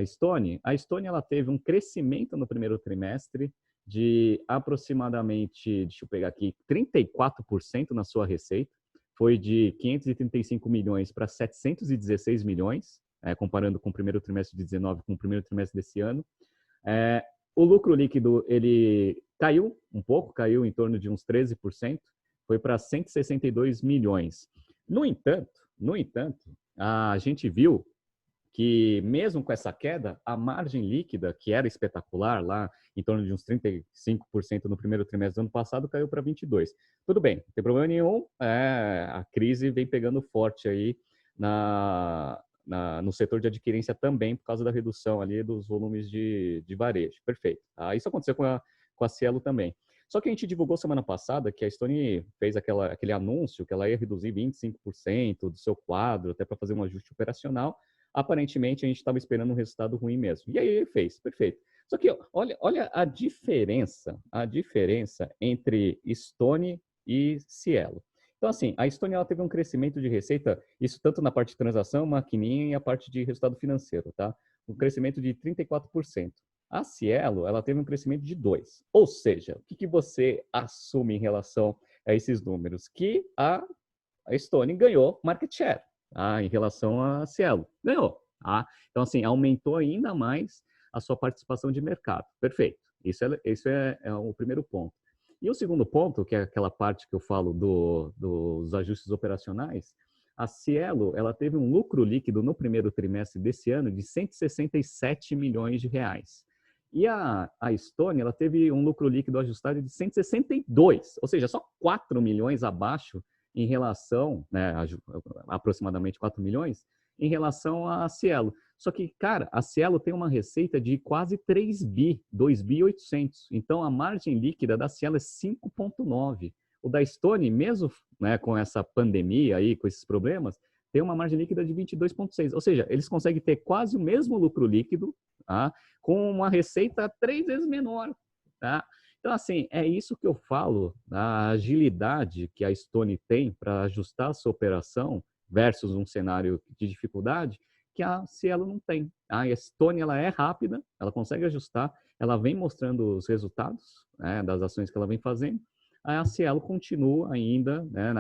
Stone. A Stone ela teve um crescimento no primeiro trimestre de aproximadamente, deixa eu pegar aqui, 34% na sua receita. Foi de 535 milhões para 716 milhões. Comparando com o primeiro trimestre de 19 com o primeiro trimestre desse ano. O lucro líquido ele caiu um pouco, caiu em torno de uns 13%, foi para 162 milhões. No entanto, a gente viu que mesmo com essa queda, a margem líquida, que era espetacular lá, em torno de uns 35% no primeiro trimestre do ano passado, caiu para 22%. Tudo bem, não tem problema nenhum, a crise vem pegando forte aí no setor de adquirência também, por causa da redução ali dos volumes de varejo. Perfeito. Isso aconteceu com a Cielo também. Só que a gente divulgou semana passada que a Stone fez aquele anúncio que ela ia reduzir 25% do seu quadro, até para fazer um ajuste operacional. Aparentemente, a gente estava esperando um resultado ruim mesmo. E aí ele fez, perfeito. Só que olha a diferença entre Stone e Cielo. Então, assim, a Stone ela teve um crescimento de receita, isso tanto na parte de transação, maquininha e a parte de resultado financeiro, tá? Um crescimento de 34%. A Cielo, ela teve um crescimento de 2%. Ou seja, o que você assume em relação a esses números? Que a Stone ganhou market share, tá? Em relação à Cielo. Ganhou. Tá? Então, assim, aumentou ainda mais a sua participação de mercado. Perfeito. Isso é o primeiro ponto. E o segundo ponto, que é aquela parte que eu falo dos ajustes operacionais, a Cielo ela teve um lucro líquido no primeiro trimestre desse ano de 167 milhões de reais. E a Stone ela teve um lucro líquido ajustado de 162, ou seja, só 4 milhões abaixo em relação, né, aproximadamente 4 milhões, em relação à Cielo. Só que, cara, a Cielo tem uma receita de quase 3 bi, 2 bi 800. Então, a margem líquida da Cielo é 5,9. O da Stone, mesmo, né, com essa pandemia aí, com esses problemas, tem uma margem líquida de 22,6. Ou seja, eles conseguem ter quase o mesmo lucro líquido, tá, com uma receita 3 vezes menor. Tá? Então, assim, é isso que eu falo, a agilidade que a Stone tem para ajustar a sua operação versus um cenário de dificuldade, que a Cielo não tem. A Stone, ela é rápida, ela consegue ajustar, ela vem mostrando os resultados, né, das ações que ela vem fazendo. A Cielo continua ainda, né,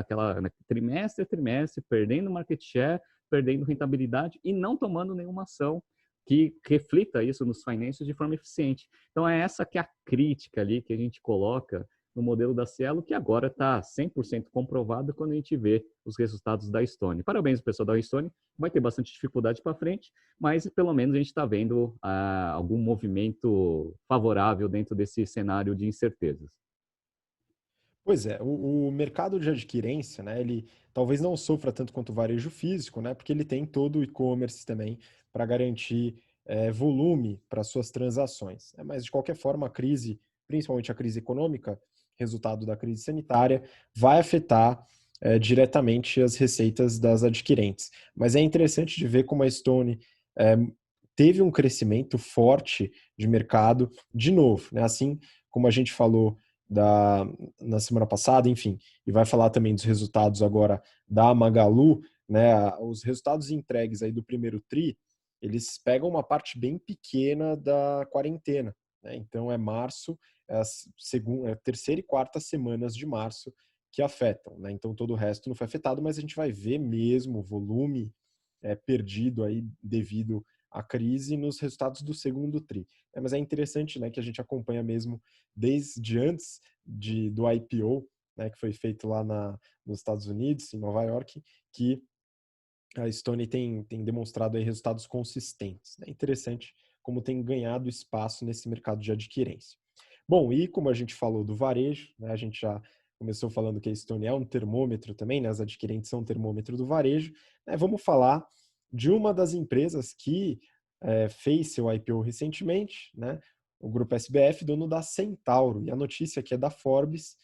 trimestre a trimestre, perdendo market share, perdendo rentabilidade e não tomando nenhuma ação que reflita isso nos financials de forma eficiente. Então, é essa que é a crítica ali que a gente coloca no modelo da Cielo, que agora está 100% comprovado quando a gente vê os resultados da Stone. Parabéns, pessoal da Stone. Vai ter bastante dificuldade para frente, mas pelo menos a gente está vendo algum movimento favorável dentro desse cenário de incertezas. Pois é, o mercado de adquirência, né, ele talvez não sofra tanto quanto o varejo físico, né, porque ele tem todo o e-commerce também para garantir volume para suas transações. Né? Mas, de qualquer forma, a crise, principalmente a crise econômica, resultado da crise sanitária, vai afetar diretamente as receitas das adquirentes. Mas é interessante de ver como a Stone teve um crescimento forte de mercado de novo, né? Assim como a gente falou na semana passada, enfim, e vai falar também dos resultados agora da Magalu, né? Os resultados entregues aí do primeiro tri, eles pegam uma parte bem pequena da quarentena, né? Então é março, a terceira e quarta semanas de março que afetam, né? Então todo o resto não foi afetado, mas a gente vai ver mesmo o volume perdido aí devido à crise nos resultados do segundo tri. Mas é interessante, né, que a gente acompanha mesmo desde antes do IPO, né, que foi feito lá nos Estados Unidos, em Nova York, que a Stone tem demonstrado aí resultados consistentes. É interessante como tem ganhado espaço nesse mercado de adquirência. Bom, e como a gente falou do varejo, né, a gente já começou falando que a Stone é um termômetro também, né, as adquirentes são um termômetro do varejo, né, vamos falar de uma das empresas que fez seu IPO recentemente, né, o Grupo SBF, dono da Centauro, e a notícia aqui é da Forbes,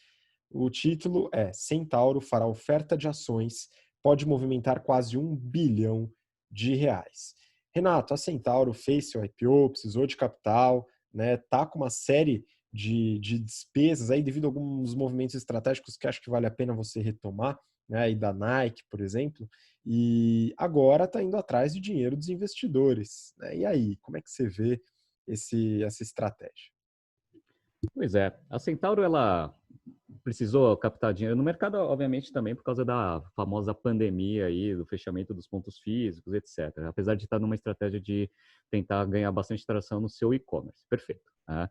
o título é Centauro fará oferta de ações, pode movimentar quase R$ 1 bilhão. Renato, a Centauro fez seu IPO, precisou de capital, né? Tá com uma série de despesas aí devido a alguns movimentos estratégicos que acho que vale a pena você retomar, né? E da Nike, por exemplo, e agora está indo atrás de dinheiro dos investidores, né? E aí, como é que você vê essa estratégia? Pois é, a Centauro, ela precisou captar dinheiro no mercado, obviamente, também por causa da famosa pandemia aí, do fechamento dos pontos físicos, etc. Apesar de estar numa estratégia de tentar ganhar bastante tração no seu e-commerce. Perfeito. Né?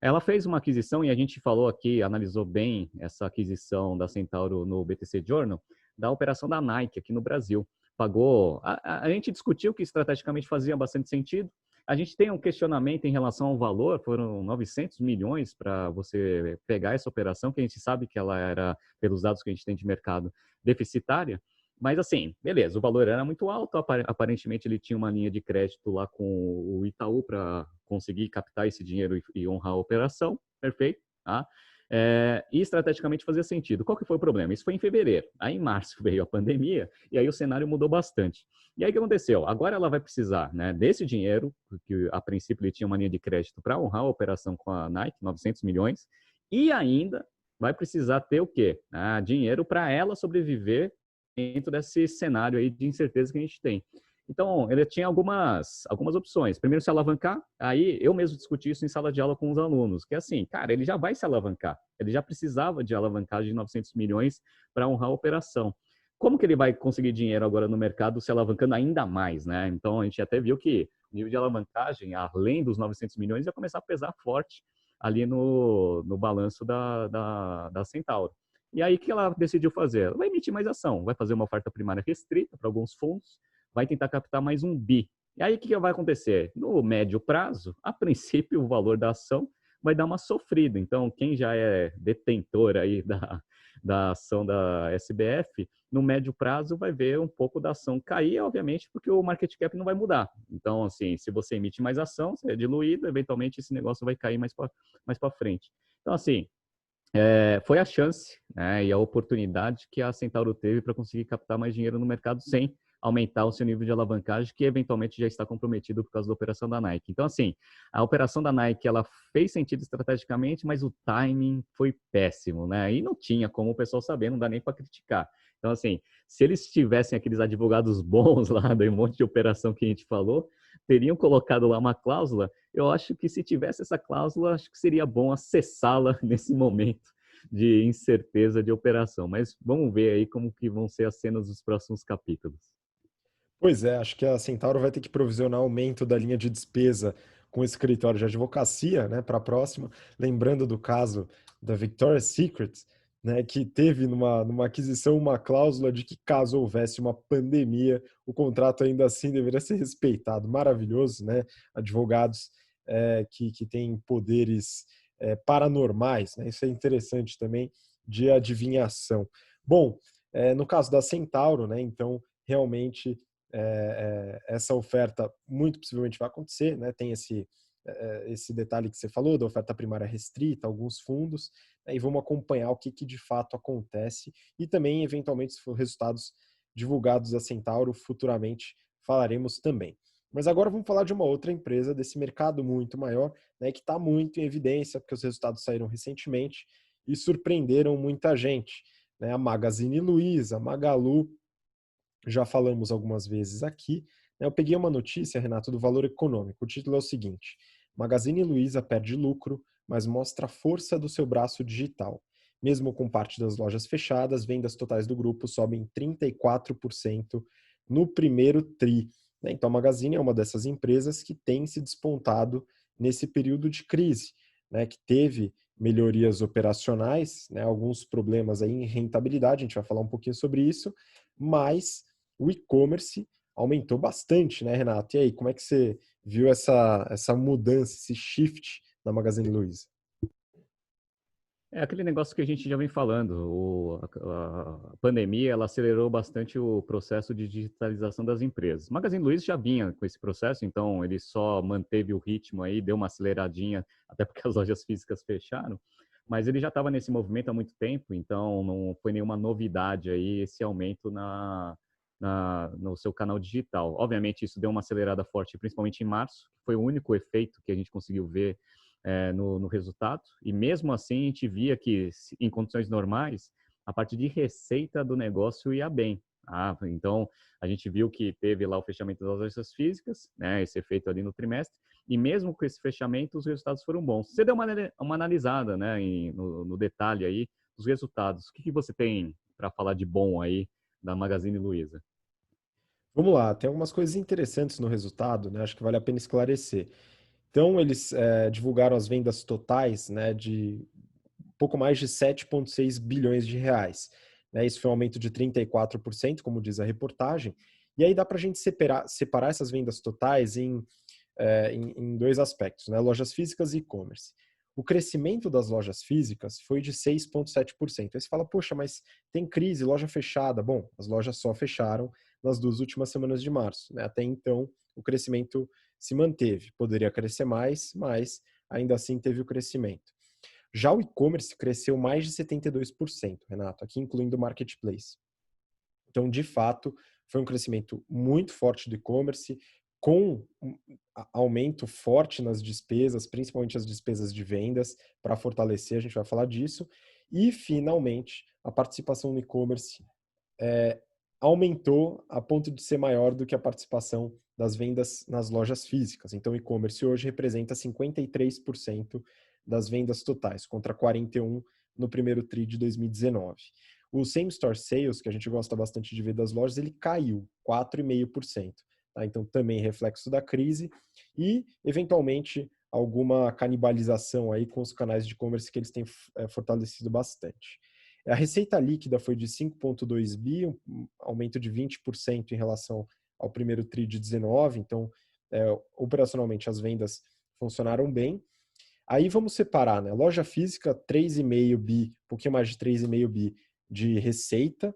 Ela fez uma aquisição, e a gente falou aqui, analisou bem essa aquisição da Centauro no BTC Journal, da operação da Nike aqui no Brasil. Pagou. A gente discutiu que estrategicamente fazia bastante sentido. A gente tem um questionamento em relação ao valor, foram 900 milhões para você pegar essa operação, que a gente sabe que ela era, pelos dados que a gente tem de mercado, deficitária. Mas assim, beleza, o valor era muito alto, aparentemente ele tinha uma linha de crédito lá com o Itaú para conseguir captar esse dinheiro e honrar a operação, perfeito, tá? E estrategicamente fazia sentido. Qual que foi o problema? Isso foi em fevereiro. Aí em março veio a pandemia e aí o cenário mudou bastante. E aí o que aconteceu? Agora ela vai precisar, né, desse dinheiro, que a princípio ele tinha uma linha de crédito para honrar a operação com a Nike, 900 milhões, e ainda vai precisar ter o quê? Dinheiro para ela sobreviver dentro desse cenário aí de incerteza que a gente tem. Então, ele tinha algumas opções. Primeiro, se alavancar. Aí, eu mesmo discuti isso em sala de aula com os alunos, que é assim, cara, ele já vai se alavancar. Ele já precisava de alavancagem de 900 milhões para honrar a operação. Como que ele vai conseguir dinheiro agora no mercado se alavancando ainda mais, né? Então, a gente até viu que o nível de alavancagem, além dos 900 milhões, ia começar a pesar forte ali no balanço da Centauro. E aí, o que ela decidiu fazer? Ela vai emitir mais ação, vai fazer uma oferta primária restrita para alguns fundos, vai tentar captar mais 1 bi. E aí, o que vai acontecer? No médio prazo, a princípio, o valor da ação vai dar uma sofrida. Então, quem já é detentor aí da ação da SBF, no médio prazo vai ver um pouco da ação cair, obviamente, porque o market cap não vai mudar. Então, assim, se você emite mais ação, você é diluído, eventualmente esse negócio vai cair mais para frente. Então, assim, foi a chance, né, e a oportunidade que a Centauro teve para conseguir captar mais dinheiro no mercado sem aumentar o seu nível de alavancagem, que eventualmente já está comprometido por causa da operação da Nike. Então, assim, a operação da Nike, ela fez sentido estrategicamente, mas o timing foi péssimo, né? E não tinha como o pessoal saber, não dá nem para criticar. Então, assim, se eles tivessem aqueles advogados bons lá, de um monte de operação que a gente falou, teriam colocado lá uma cláusula. Eu acho que se tivesse essa cláusula, acho que seria bom acessá-la nesse momento de incerteza de operação. Mas vamos ver aí como que vão ser as cenas dos próximos capítulos. Pois é, acho que a Centauro vai ter que provisionar aumento da linha de despesa com o escritório de advocacia, né, para a próxima. Lembrando do caso da Victoria's Secret, né, que teve numa aquisição uma cláusula de que caso houvesse uma pandemia, o contrato ainda assim deveria ser respeitado. Maravilhoso, né? Advogados que têm poderes paranormais, né? Isso é interessante também de adivinhação. Bom, no caso da Centauro, né, então realmente essa oferta muito possivelmente vai acontecer, né? Tem esse detalhe que você falou da oferta primária restrita, alguns fundos, né? E vamos acompanhar o que de fato acontece e também, eventualmente, se for resultados divulgados da Centauro, futuramente falaremos também. Mas agora vamos falar de uma outra empresa desse mercado muito maior, né, que está muito em evidência, porque os resultados saíram recentemente e surpreenderam muita gente. Né? A Magazine Luiza, a Magalu, já falamos algumas vezes aqui. Né? Eu peguei uma notícia, Renato, do Valor Econômico. O título é o seguinte: Magazine Luiza perde lucro, mas mostra a força do seu braço digital. Mesmo com parte das lojas fechadas, vendas totais do grupo sobem 34% no primeiro tri. Né? Então, a Magazine é uma dessas empresas que tem se despontado nesse período de crise, né? Que teve melhorias operacionais, né? Alguns problemas aí em rentabilidade, a gente vai falar um pouquinho sobre isso, mas o e-commerce aumentou bastante, né, Renato? E aí, como é que você viu essa mudança, esse shift na Magazine Luiza? É aquele negócio que a gente já vem falando. A pandemia ela acelerou bastante o processo de digitalização das empresas. Magazine Luiza já vinha com esse processo, então ele só manteve o ritmo aí, deu uma aceleradinha, até porque as lojas físicas fecharam. Mas ele já estava nesse movimento há muito tempo, então não foi nenhuma novidade aí esse aumento no seu canal digital. Obviamente isso deu uma acelerada forte, principalmente em março, que foi o único efeito que a gente conseguiu ver no resultado. E mesmo assim, a gente via que, em condições normais, a parte de receita do negócio ia bem. Então, a gente viu que teve lá o fechamento das lojas físicas, né, esse efeito ali no trimestre, e mesmo com esse fechamento, os resultados foram bons. Você deu uma analisada, né, no detalhe aí dos resultados. O que você tem para falar de bom aí da Magazine Luiza? Vamos lá, tem algumas coisas interessantes no resultado, né? Acho que vale a pena esclarecer. Então, eles divulgaram as vendas totais, né, de pouco mais de 7,6 bilhões de reais. Né? Isso foi um aumento de 34%, como diz a reportagem. E aí dá para a gente separar essas vendas totais em dois aspectos, né? Lojas físicas e e-commerce. O crescimento das lojas físicas foi de 6,7%. Aí você fala, poxa, mas tem crise, loja fechada. Bom, as lojas só fecharam nas 2 últimas semanas de março. Né? Até então, o crescimento se manteve. Poderia crescer mais, mas ainda assim teve o crescimento. Já o e-commerce cresceu mais de 72%, Renato, aqui incluindo o marketplace. Então, de fato, foi um crescimento muito forte do e-commerce, com um aumento forte nas despesas, principalmente as despesas de vendas, para fortalecer, a gente vai falar disso. E, finalmente, a participação no e-commerce aumentou a ponto de ser maior do que a participação das vendas nas lojas físicas. Então, o e-commerce hoje representa 53% das vendas totais, contra 41% no primeiro TRI de 2019. O Same Store Sales, que a gente gosta bastante de ver das lojas, ele caiu 4,5%. Tá? Então, também reflexo da crise e, eventualmente, alguma canibalização aí com os canais de e-commerce que eles têm fortalecido bastante. A receita líquida foi de 5,2 bi, um aumento de 20% em relação ao primeiro TRI de 19, então, operacionalmente, as vendas funcionaram bem. Aí vamos separar, né? Loja física, 3,5 bi, um pouquinho mais de 3,5 bi de receita,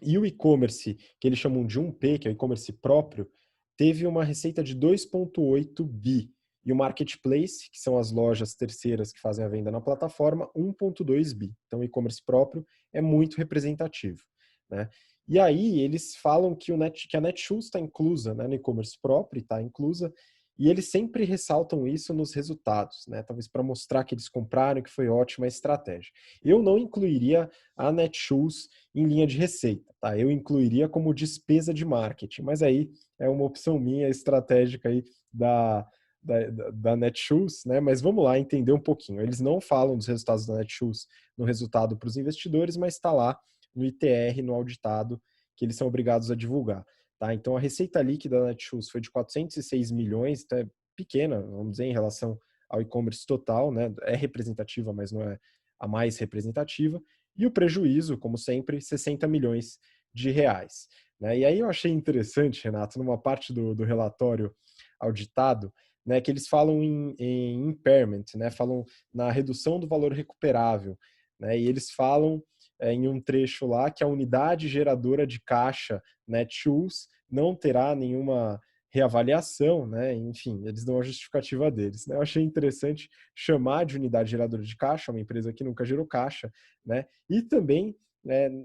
e o e-commerce, que eles chamam de 1P, que é o e-commerce próprio, teve uma receita de 2,8 bi. E o marketplace, que são as lojas terceiras que fazem a venda na plataforma, 1,2 bi. Então o e-commerce próprio é muito representativo, né? E aí eles falam que, que a Netshoes está inclusa, né, no e-commerce próprio, está inclusa, e eles sempre ressaltam isso nos resultados, né? Talvez para mostrar que eles compraram, que foi ótima a estratégia. Eu não incluiria a Netshoes em linha de receita, tá? Eu incluiria como despesa de marketing, mas aí é uma opção minha estratégica aí da Netshoes, né? Mas vamos lá entender um pouquinho. Eles não falam dos resultados da Netshoes no resultado para os investidores, mas está lá no ITR, no auditado, que eles são obrigados a divulgar. Tá? Então, a receita líquida da Netshoes foi de 406 milhões, então é pequena, vamos dizer, em relação ao e-commerce total, né? É representativa, mas não é a mais representativa. E o prejuízo, como sempre, 60 milhões de reais. Né? E aí eu achei interessante, Renato, numa parte do relatório auditado, né, que eles falam em impairment, né? Falam na redução do valor recuperável. Né? E eles falam em um trecho lá que a unidade geradora de caixa Netshoes não terá nenhuma reavaliação, né? Enfim, eles dão a justificativa deles. Né? Eu achei interessante chamar de unidade geradora de caixa, uma empresa que nunca gerou caixa, né? E também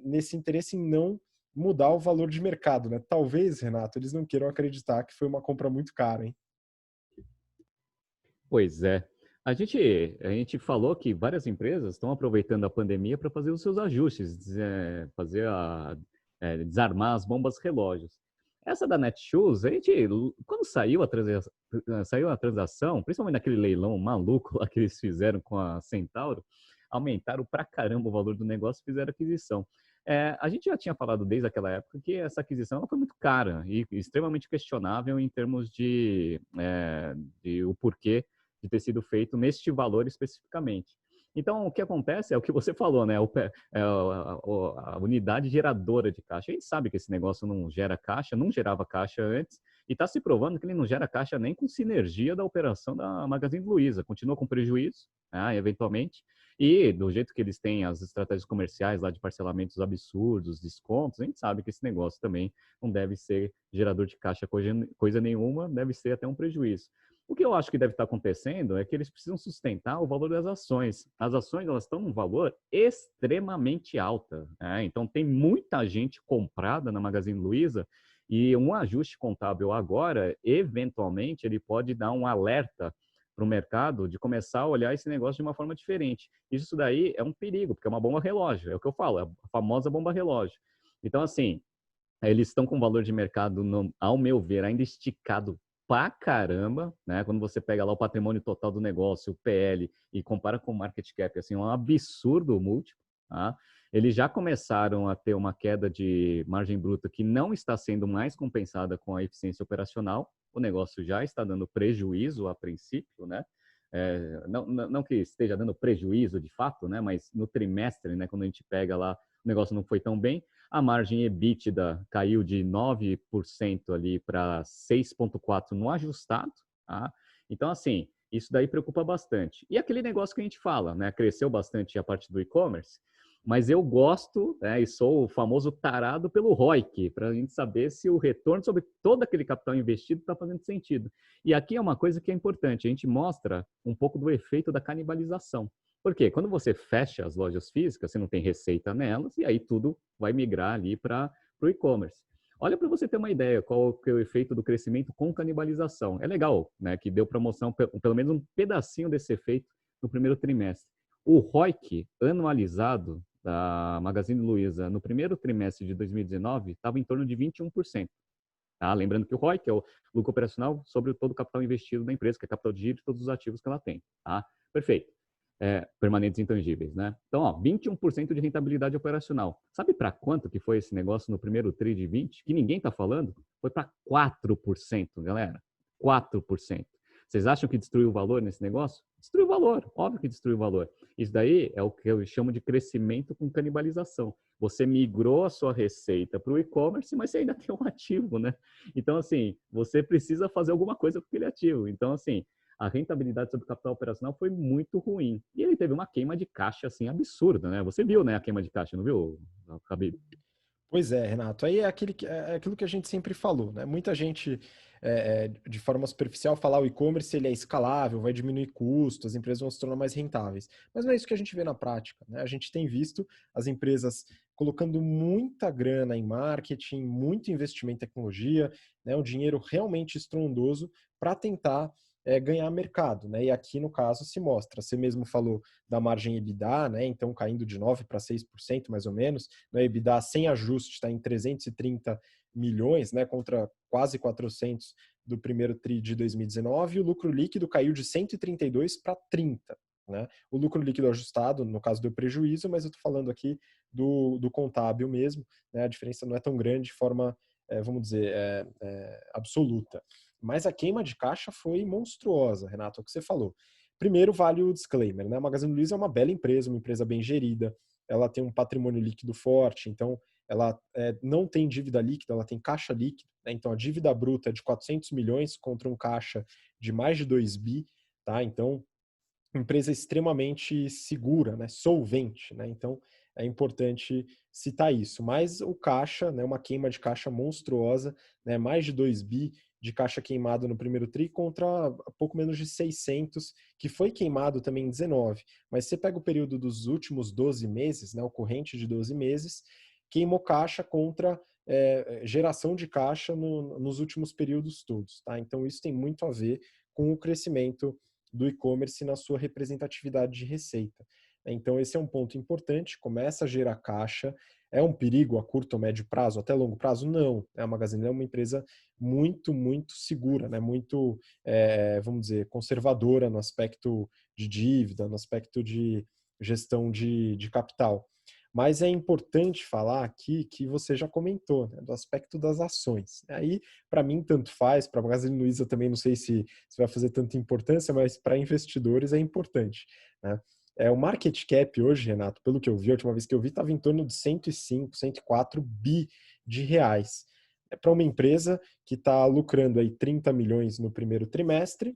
nesse interesse em não mudar o valor de mercado, né? Talvez, Renato, eles não queiram acreditar que foi uma compra muito cara, hein? Pois é. A gente falou que várias empresas estão aproveitando a pandemia para fazer os seus ajustes, desarmar as bombas relógios. Essa da Netshoes, quando saiu a transação, principalmente naquele leilão maluco lá que eles fizeram com a Centauro, aumentaram pra caramba o valor do negócio e fizeram aquisição. A gente já tinha falado desde aquela época que essa aquisição ela foi muito cara e extremamente questionável em termos de o porquê de ter sido feito neste valor especificamente. Então, o que acontece é o que você falou, né? A unidade geradora de caixa. A gente sabe que esse negócio não gera caixa, não gerava caixa antes, e está se provando que ele não gera caixa nem com sinergia da operação da Magazine Luiza. Continua com prejuízo, né, eventualmente, e do jeito que eles têm as estratégias comerciais lá de parcelamentos absurdos, descontos, a gente sabe que esse negócio também não deve ser gerador de caixa coisa nenhuma, deve ser até um prejuízo. O que eu acho que deve estar acontecendo é que eles precisam sustentar o valor das ações. As ações elas estão num valor extremamente alto. Né? Então, tem muita gente comprada na Magazine Luiza e um ajuste contábil agora, eventualmente, ele pode dar um alerta para o mercado de começar a olhar esse negócio de uma forma diferente. Isso daí é um perigo, porque é uma bomba relógio, é o que eu falo, é a famosa bomba relógio. Então, assim, eles estão com valor de mercado, ao meu ver, ainda esticado pra caramba, né? Quando você pega lá o patrimônio total do negócio, o PL, e compara com o market cap, assim, é um absurdo o múltiplo, tá? Eles já começaram a ter uma queda de margem bruta que não está sendo mais compensada com a eficiência operacional, o negócio já está dando prejuízo a princípio, né? Não que esteja dando prejuízo de fato, né? Mas no trimestre, né? Quando a gente pega lá, o negócio não foi tão bem. A margem EBITDA caiu de 9% ali para 6,4% no ajustado. Tá? Então, assim, isso daí preocupa bastante. E aquele negócio que a gente fala, né? Cresceu bastante a parte do e-commerce, mas eu gosto, né, e sou o famoso tarado pelo ROIC, para a gente saber se o retorno sobre todo aquele capital investido está fazendo sentido. E aqui é uma coisa que é importante, a gente mostra um pouco do efeito da canibalização. Por quê? Quando você fecha as lojas físicas, você não tem receita nelas, e aí tudo vai migrar ali para o e-commerce. Olha para você ter uma ideia qual que é o efeito do crescimento com canibalização. É legal, né, que deu promoção, pelo menos um pedacinho desse efeito no primeiro trimestre. O ROIC anualizado da Magazine Luiza no primeiro trimestre de 2019 estava em torno de 21%. Tá? Lembrando que o ROIC é o lucro operacional sobre todo o capital investido da empresa, que é capital de giro de todos os ativos que ela tem. Tá? Perfeito. Permanentes intangíveis, né? Então, ó, 21% de rentabilidade operacional. Sabe para quanto que foi esse negócio no primeiro TRI de 20? Que ninguém está falando? Foi para 4%, galera. 4%. Vocês acham que destruiu o valor nesse negócio? Destruiu o valor, óbvio que destruiu o valor. Isso daí é o que eu chamo de crescimento com canibalização. Você migrou a sua receita para o e-commerce, mas você ainda tem um ativo, né? Então, assim, você precisa fazer alguma coisa com aquele ativo. Então, assim, a rentabilidade sobre o capital operacional foi muito ruim. E ele teve uma queima de caixa assim absurda, né? Você viu, né, a queima de caixa, não viu, Habib? Pois é, Renato. Aí é, é aquilo que a gente sempre falou, né? Muita gente, de forma superficial, fala o e-commerce ele é escalável, vai diminuir custos, as empresas vão se tornar mais rentáveis. Mas não é isso que a gente vê na prática, né? A gente tem visto as empresas colocando muita grana em marketing, muito investimento em tecnologia, né? Um dinheiro realmente estrondoso para tentar ganhar mercado, né? E aqui, no caso, se mostra. Você mesmo falou da margem EBITDA, né? Então, caindo de 9% para 6%, mais ou menos, no EBITDA sem ajuste está em 330 milhões, né, contra quase 400 do primeiro TRI de 2019, e o lucro líquido caiu de 132 para 30. Né? O lucro líquido ajustado, no caso, deu prejuízo, mas eu estou falando aqui do contábil mesmo, né? A diferença não é tão grande de forma, vamos dizer, absoluta. Mas a queima de caixa foi monstruosa, Renato, é o que você falou. Primeiro, vale o disclaimer, né? A Magazine Luiza é uma bela empresa, uma empresa bem gerida, ela tem um patrimônio líquido forte, então ela não tem dívida líquida, ela tem caixa líquido, né? Então a dívida bruta é de 400 milhões contra um caixa de mais de 2 bi, tá? Então, empresa extremamente segura, né? Solvente, né? Então, é importante citar isso. Mas o caixa, né? Uma queima de caixa monstruosa, né? Mais de 2 bi de caixa queimado no primeiro TRI contra pouco menos de 600, que foi queimado também em 19. Mas você pega o período dos últimos 12 meses, né, o corrente de 12 meses, queimou caixa contra geração de caixa nos últimos períodos todos. Tá? Então isso tem muito a ver com o crescimento do e-commerce na sua representatividade de receita. Então esse é um ponto importante, começa a gerar caixa, é um perigo a curto ou médio prazo, até longo prazo? Não. A Magazine é uma empresa muito, muito segura, né? Muito, vamos dizer, conservadora no aspecto de dívida, no aspecto de gestão de capital. Mas é importante falar aqui que você já comentou, né, do aspecto das ações. Aí, para mim, tanto faz, para a Magazine Luiza também não sei se vai fazer tanta importância, mas para investidores é importante. Né? O market cap hoje, Renato, pelo que eu vi, a última vez que eu vi, estava em torno de 105, 104 bi de reais. É para uma empresa que está lucrando aí 30 milhões no primeiro trimestre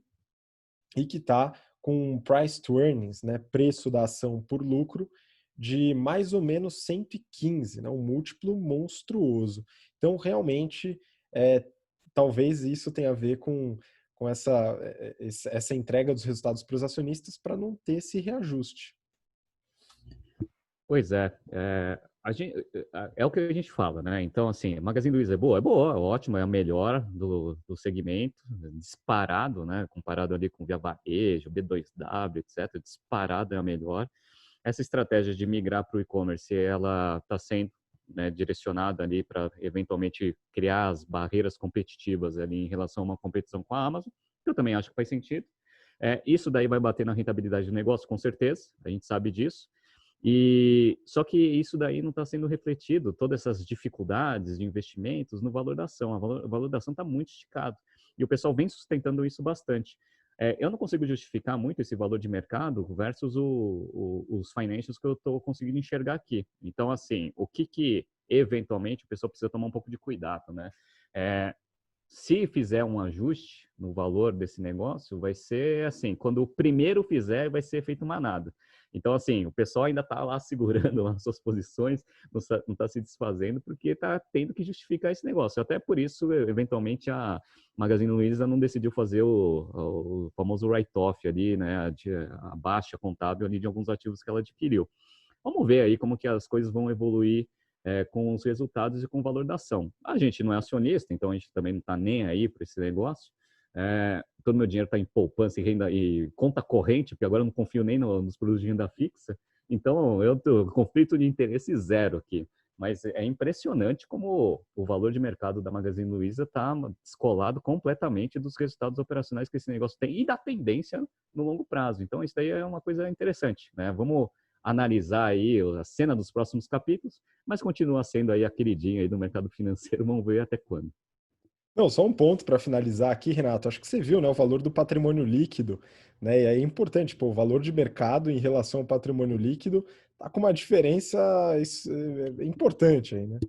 e que está com um price to earnings, né, preço da ação por lucro, de mais ou menos 115, né, um múltiplo monstruoso. Então, realmente, talvez isso tenha a ver com essa entrega dos resultados para os acionistas para não ter esse reajuste. Pois é, é o que a gente fala, né? Então, assim, Magazine Luiza é boa? É boa, é ótima, é a melhor do segmento, disparado, né? Comparado ali com Via Varejo, B2W, etc., disparado é a melhor. Essa estratégia de migrar para o e-commerce, ela está sendo, né, direcionada ali para eventualmente criar as barreiras competitivas ali em relação a uma competição com a Amazon, que eu também acho que faz sentido. Isso daí vai bater na rentabilidade do negócio, com certeza, a gente sabe disso. E só que isso daí não está sendo refletido, todas essas dificuldades de investimentos no valor da ação. O valor da ação está muito esticado. E o pessoal vem sustentando isso bastante. Eu não consigo justificar muito esse valor de mercado versus os financials que eu estou conseguindo enxergar aqui. Então, assim, o que eventualmente o pessoal precisa tomar um pouco de cuidado, né? Se fizer um ajuste no valor desse negócio, vai ser assim, quando o primeiro fizer, vai ser feito manada. Então, assim, o pessoal ainda está lá segurando as suas posições, não está se desfazendo, porque está tendo que justificar esse negócio. Até por isso, eventualmente, a Magazine Luiza não decidiu fazer o famoso write-off ali, né, a baixa contábil ali de alguns ativos que ela adquiriu. Vamos ver aí como que as coisas vão evoluir com os resultados e com o valor da ação. A gente não é acionista, então a gente também não está nem aí para esse negócio. Todo meu dinheiro está em poupança e renda e conta corrente, porque agora eu não confio nem nos produtos de renda fixa. Então, eu tenho conflito de interesse zero aqui. Mas é impressionante como o valor de mercado da Magazine Luiza está descolado completamente dos resultados operacionais que esse negócio tem e da tendência no longo prazo. Então, isso daí é uma coisa interessante, né? Vamos analisar aí a cena dos próximos capítulos, mas continua sendo aí a queridinha aí do mercado financeiro, vamos ver até quando. Não, só um ponto para finalizar aqui, Renato. Acho que você viu, né, o valor do patrimônio líquido, né? E é importante, pô, o valor de mercado em relação ao patrimônio líquido tá com uma diferença importante aí, né?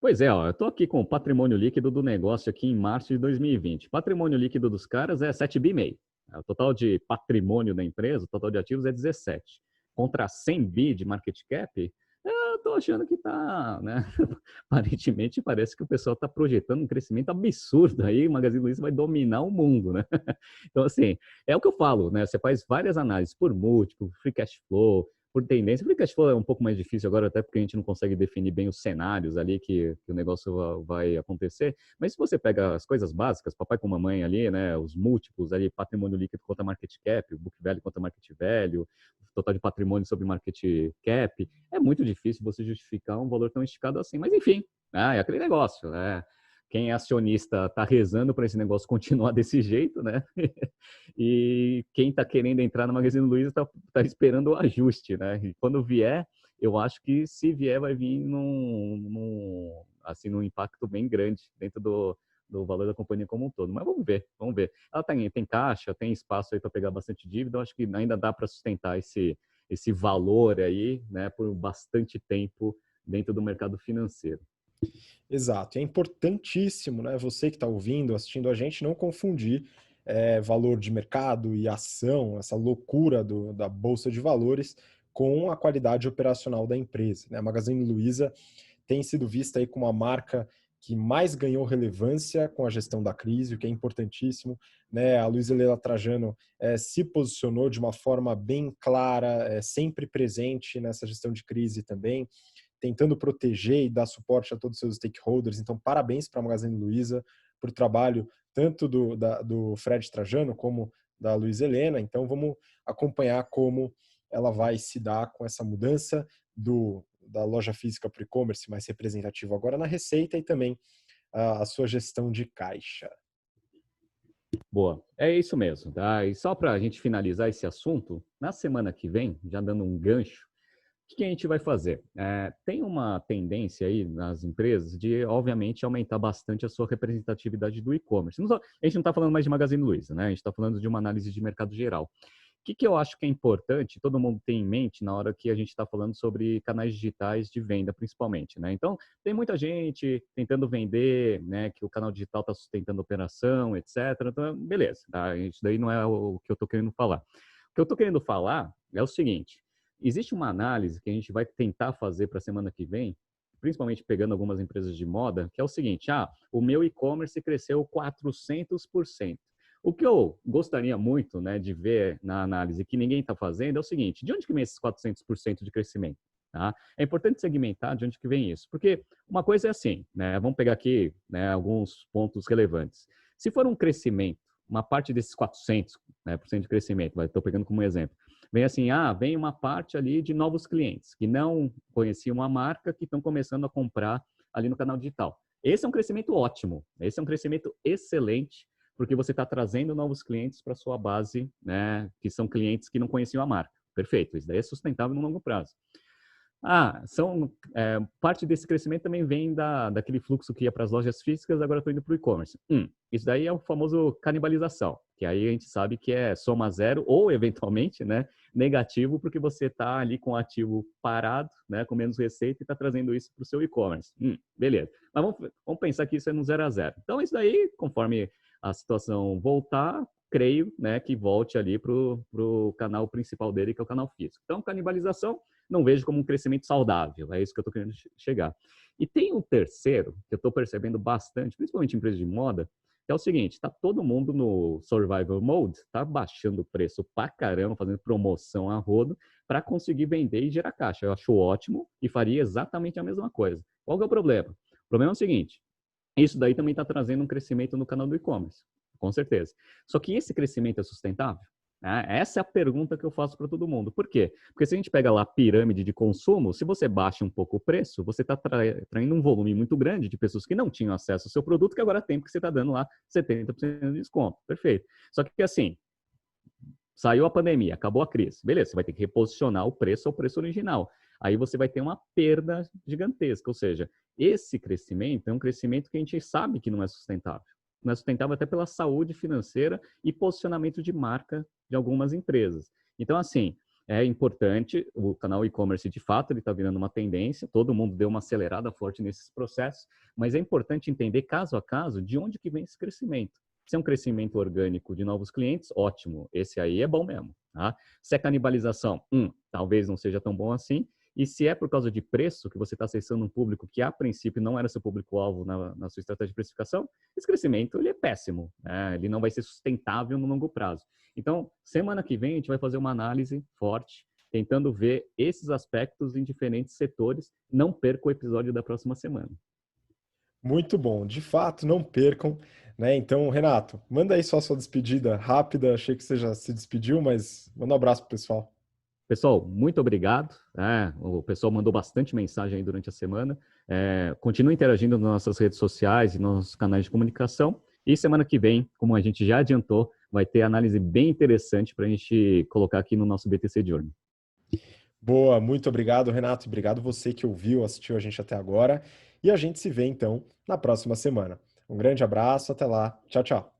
Pois é, ó, eu estou aqui com o patrimônio líquido do negócio aqui em março de 2020. Patrimônio líquido dos caras é 7,5 bi. O total de patrimônio da empresa, o total de ativos é 17. Contra 100 bi de market cap, eu estou achando que está, né? Aparentemente parece que o pessoal está projetando um crescimento absurdo aí, o Magazine Luiza vai dominar o mundo, né? Então, assim, é o que eu falo, né? Você faz várias análises por múltiplo, free cash flow, por tendência. Free cash flow é um pouco mais difícil agora, até porque a gente não consegue definir bem os cenários ali que o negócio vai acontecer. Mas se você pega as coisas básicas, papai com mamãe ali, né? Os múltiplos ali, patrimônio líquido contra market cap, o book value contra market value, o total de patrimônio sobre market cap, é muito difícil você justificar um valor tão esticado assim. Mas enfim, é aquele negócio, né? Quem é acionista está rezando para esse negócio continuar desse jeito, né? E quem está querendo entrar na Magazine Luiza está esperando o ajuste, né? E quando vier, eu acho que se vier, vai vir assim, num impacto bem grande dentro do valor da companhia como um todo. Mas vamos ver, vamos ver. Ela tem caixa, tem espaço aí para pegar bastante dívida, eu acho que ainda dá para sustentar esse valor aí, né, por bastante tempo dentro do mercado financeiro. Exato, e é importantíssimo, né, você que está ouvindo, assistindo a gente, não confundir valor de mercado e ação, essa loucura da Bolsa de Valores, com a qualidade operacional da empresa, né? A Magazine Luiza tem sido vista aí como a marca que mais ganhou relevância com a gestão da crise, o que é importantíssimo, né? A Luiza Helena Trajano se posicionou de uma forma bem clara, sempre presente nessa gestão de crise também, tentando proteger e dar suporte a todos os seus stakeholders. Então, parabéns para a Magazine Luiza por o trabalho tanto do Fred Trajano como da Luiza Helena. Então, vamos acompanhar como ela vai se dar com essa mudança da loja física para o e-commerce mais representativo agora na receita e também a sua gestão de caixa. Boa, é isso mesmo, tá? E só para a gente finalizar esse assunto, na semana que vem, já dando um gancho, o que a gente vai fazer? Tem uma tendência aí nas empresas de, obviamente, aumentar bastante a sua representatividade do e-commerce. A gente não está falando mais de Magazine Luiza, né? A gente está falando de uma análise de mercado geral. O que eu acho que é importante todo mundo ter em mente na hora que a gente está falando sobre canais digitais de venda, principalmente, né? Então, tem muita gente tentando vender, né, que o canal digital está sustentando a operação, etc. Então, beleza, tá? Isso daí não é o que eu estou querendo falar. O que eu estou querendo falar é o seguinte: existe uma análise que a gente vai tentar fazer para a semana que vem, principalmente pegando algumas empresas de moda, que é o seguinte: o meu e-commerce cresceu 400%. O que eu gostaria muito, né, de ver na análise que ninguém está fazendo é o seguinte: de onde que vem esses 400% de crescimento? Tá? É importante segmentar de onde que vem isso, porque uma coisa é assim, né, vamos pegar aqui, né, alguns pontos relevantes. Se for um crescimento, uma parte desses 400%, né, por cento de crescimento, estou pegando como exemplo, vem assim, vem uma parte ali de novos clientes que não conheciam a marca, que estão começando a comprar ali no canal digital. Esse é um crescimento ótimo, esse é um crescimento excelente, porque você está trazendo novos clientes para sua base, né, que são clientes que não conheciam a marca. Perfeito, isso daí é sustentável no longo prazo. Parte desse crescimento também vem daquele fluxo que ia para as lojas físicas, agora estou indo para o e-commerce. Isso daí é o famoso canibalização, que aí a gente sabe que é soma zero ou, eventualmente, né, negativo, porque você está ali com o ativo parado, né, com menos receita e está trazendo isso para o seu e-commerce. Beleza. Mas vamos pensar que isso é no 0 a 0. Então, isso daí, conforme a situação voltar, creio, né, que volte ali para o canal principal dele, que é o canal físico. Então, canibalização não vejo como um crescimento saudável, é isso que eu estou querendo chegar. E tem um terceiro, que eu estou percebendo bastante, principalmente em empresas de moda, que é o seguinte: está todo mundo no survival mode, está baixando o preço pra caramba, fazendo promoção a rodo, para conseguir vender e gerar caixa. Eu acho ótimo e faria exatamente a mesma coisa. Qual que é o problema? O problema é o seguinte: isso daí também está trazendo um crescimento no canal do e-commerce, com certeza. Só que esse crescimento é sustentável? Essa é a pergunta que eu faço para todo mundo. Por quê? Porque se a gente pega lá a pirâmide de consumo, se você baixa um pouco o preço, você está traindo um volume muito grande de pessoas que não tinham acesso ao seu produto, que agora tem, porque você está dando lá 70% de desconto. Perfeito. Só que assim, saiu a pandemia, acabou a crise. Beleza, você vai ter que reposicionar o preço ao preço original. Aí você vai ter uma perda gigantesca. Ou seja, esse crescimento é um crescimento que a gente sabe que não é sustentável. Não é sustentável até pela saúde financeira e posicionamento de marca de algumas empresas. Então, assim, é importante, o canal e-commerce, de fato, ele está virando uma tendência, todo mundo deu uma acelerada forte nesses processos, mas é importante entender, caso a caso, de onde que vem esse crescimento. Se é um crescimento orgânico de novos clientes, ótimo, esse aí é bom mesmo. Tá? Se é canibalização, talvez não seja tão bom assim, e se é por causa de preço, que você está acessando um público que a princípio não era seu público-alvo na sua estratégia de precificação, esse crescimento ele é péssimo, né? Ele não vai ser sustentável no longo prazo. Então, semana que vem a gente vai fazer uma análise forte, tentando ver esses aspectos em diferentes setores. Não perca o episódio da próxima semana. Muito bom, de fato, não percam, né? Então, Renato, manda aí só a sua despedida rápida. Achei que você já se despediu, mas manda um abraço pro pessoal. Pessoal, muito obrigado. O pessoal mandou bastante mensagem aí durante a semana. Continue interagindo nas nossas redes sociais e nos nossos canais de comunicação. E semana que vem, como a gente já adiantou, vai ter análise bem interessante para a gente colocar aqui no nosso BTC Journey. Boa, muito obrigado, Renato. Obrigado você que ouviu, assistiu a gente até agora. E a gente se vê então na próxima semana. Um grande abraço, até lá. Tchau, tchau.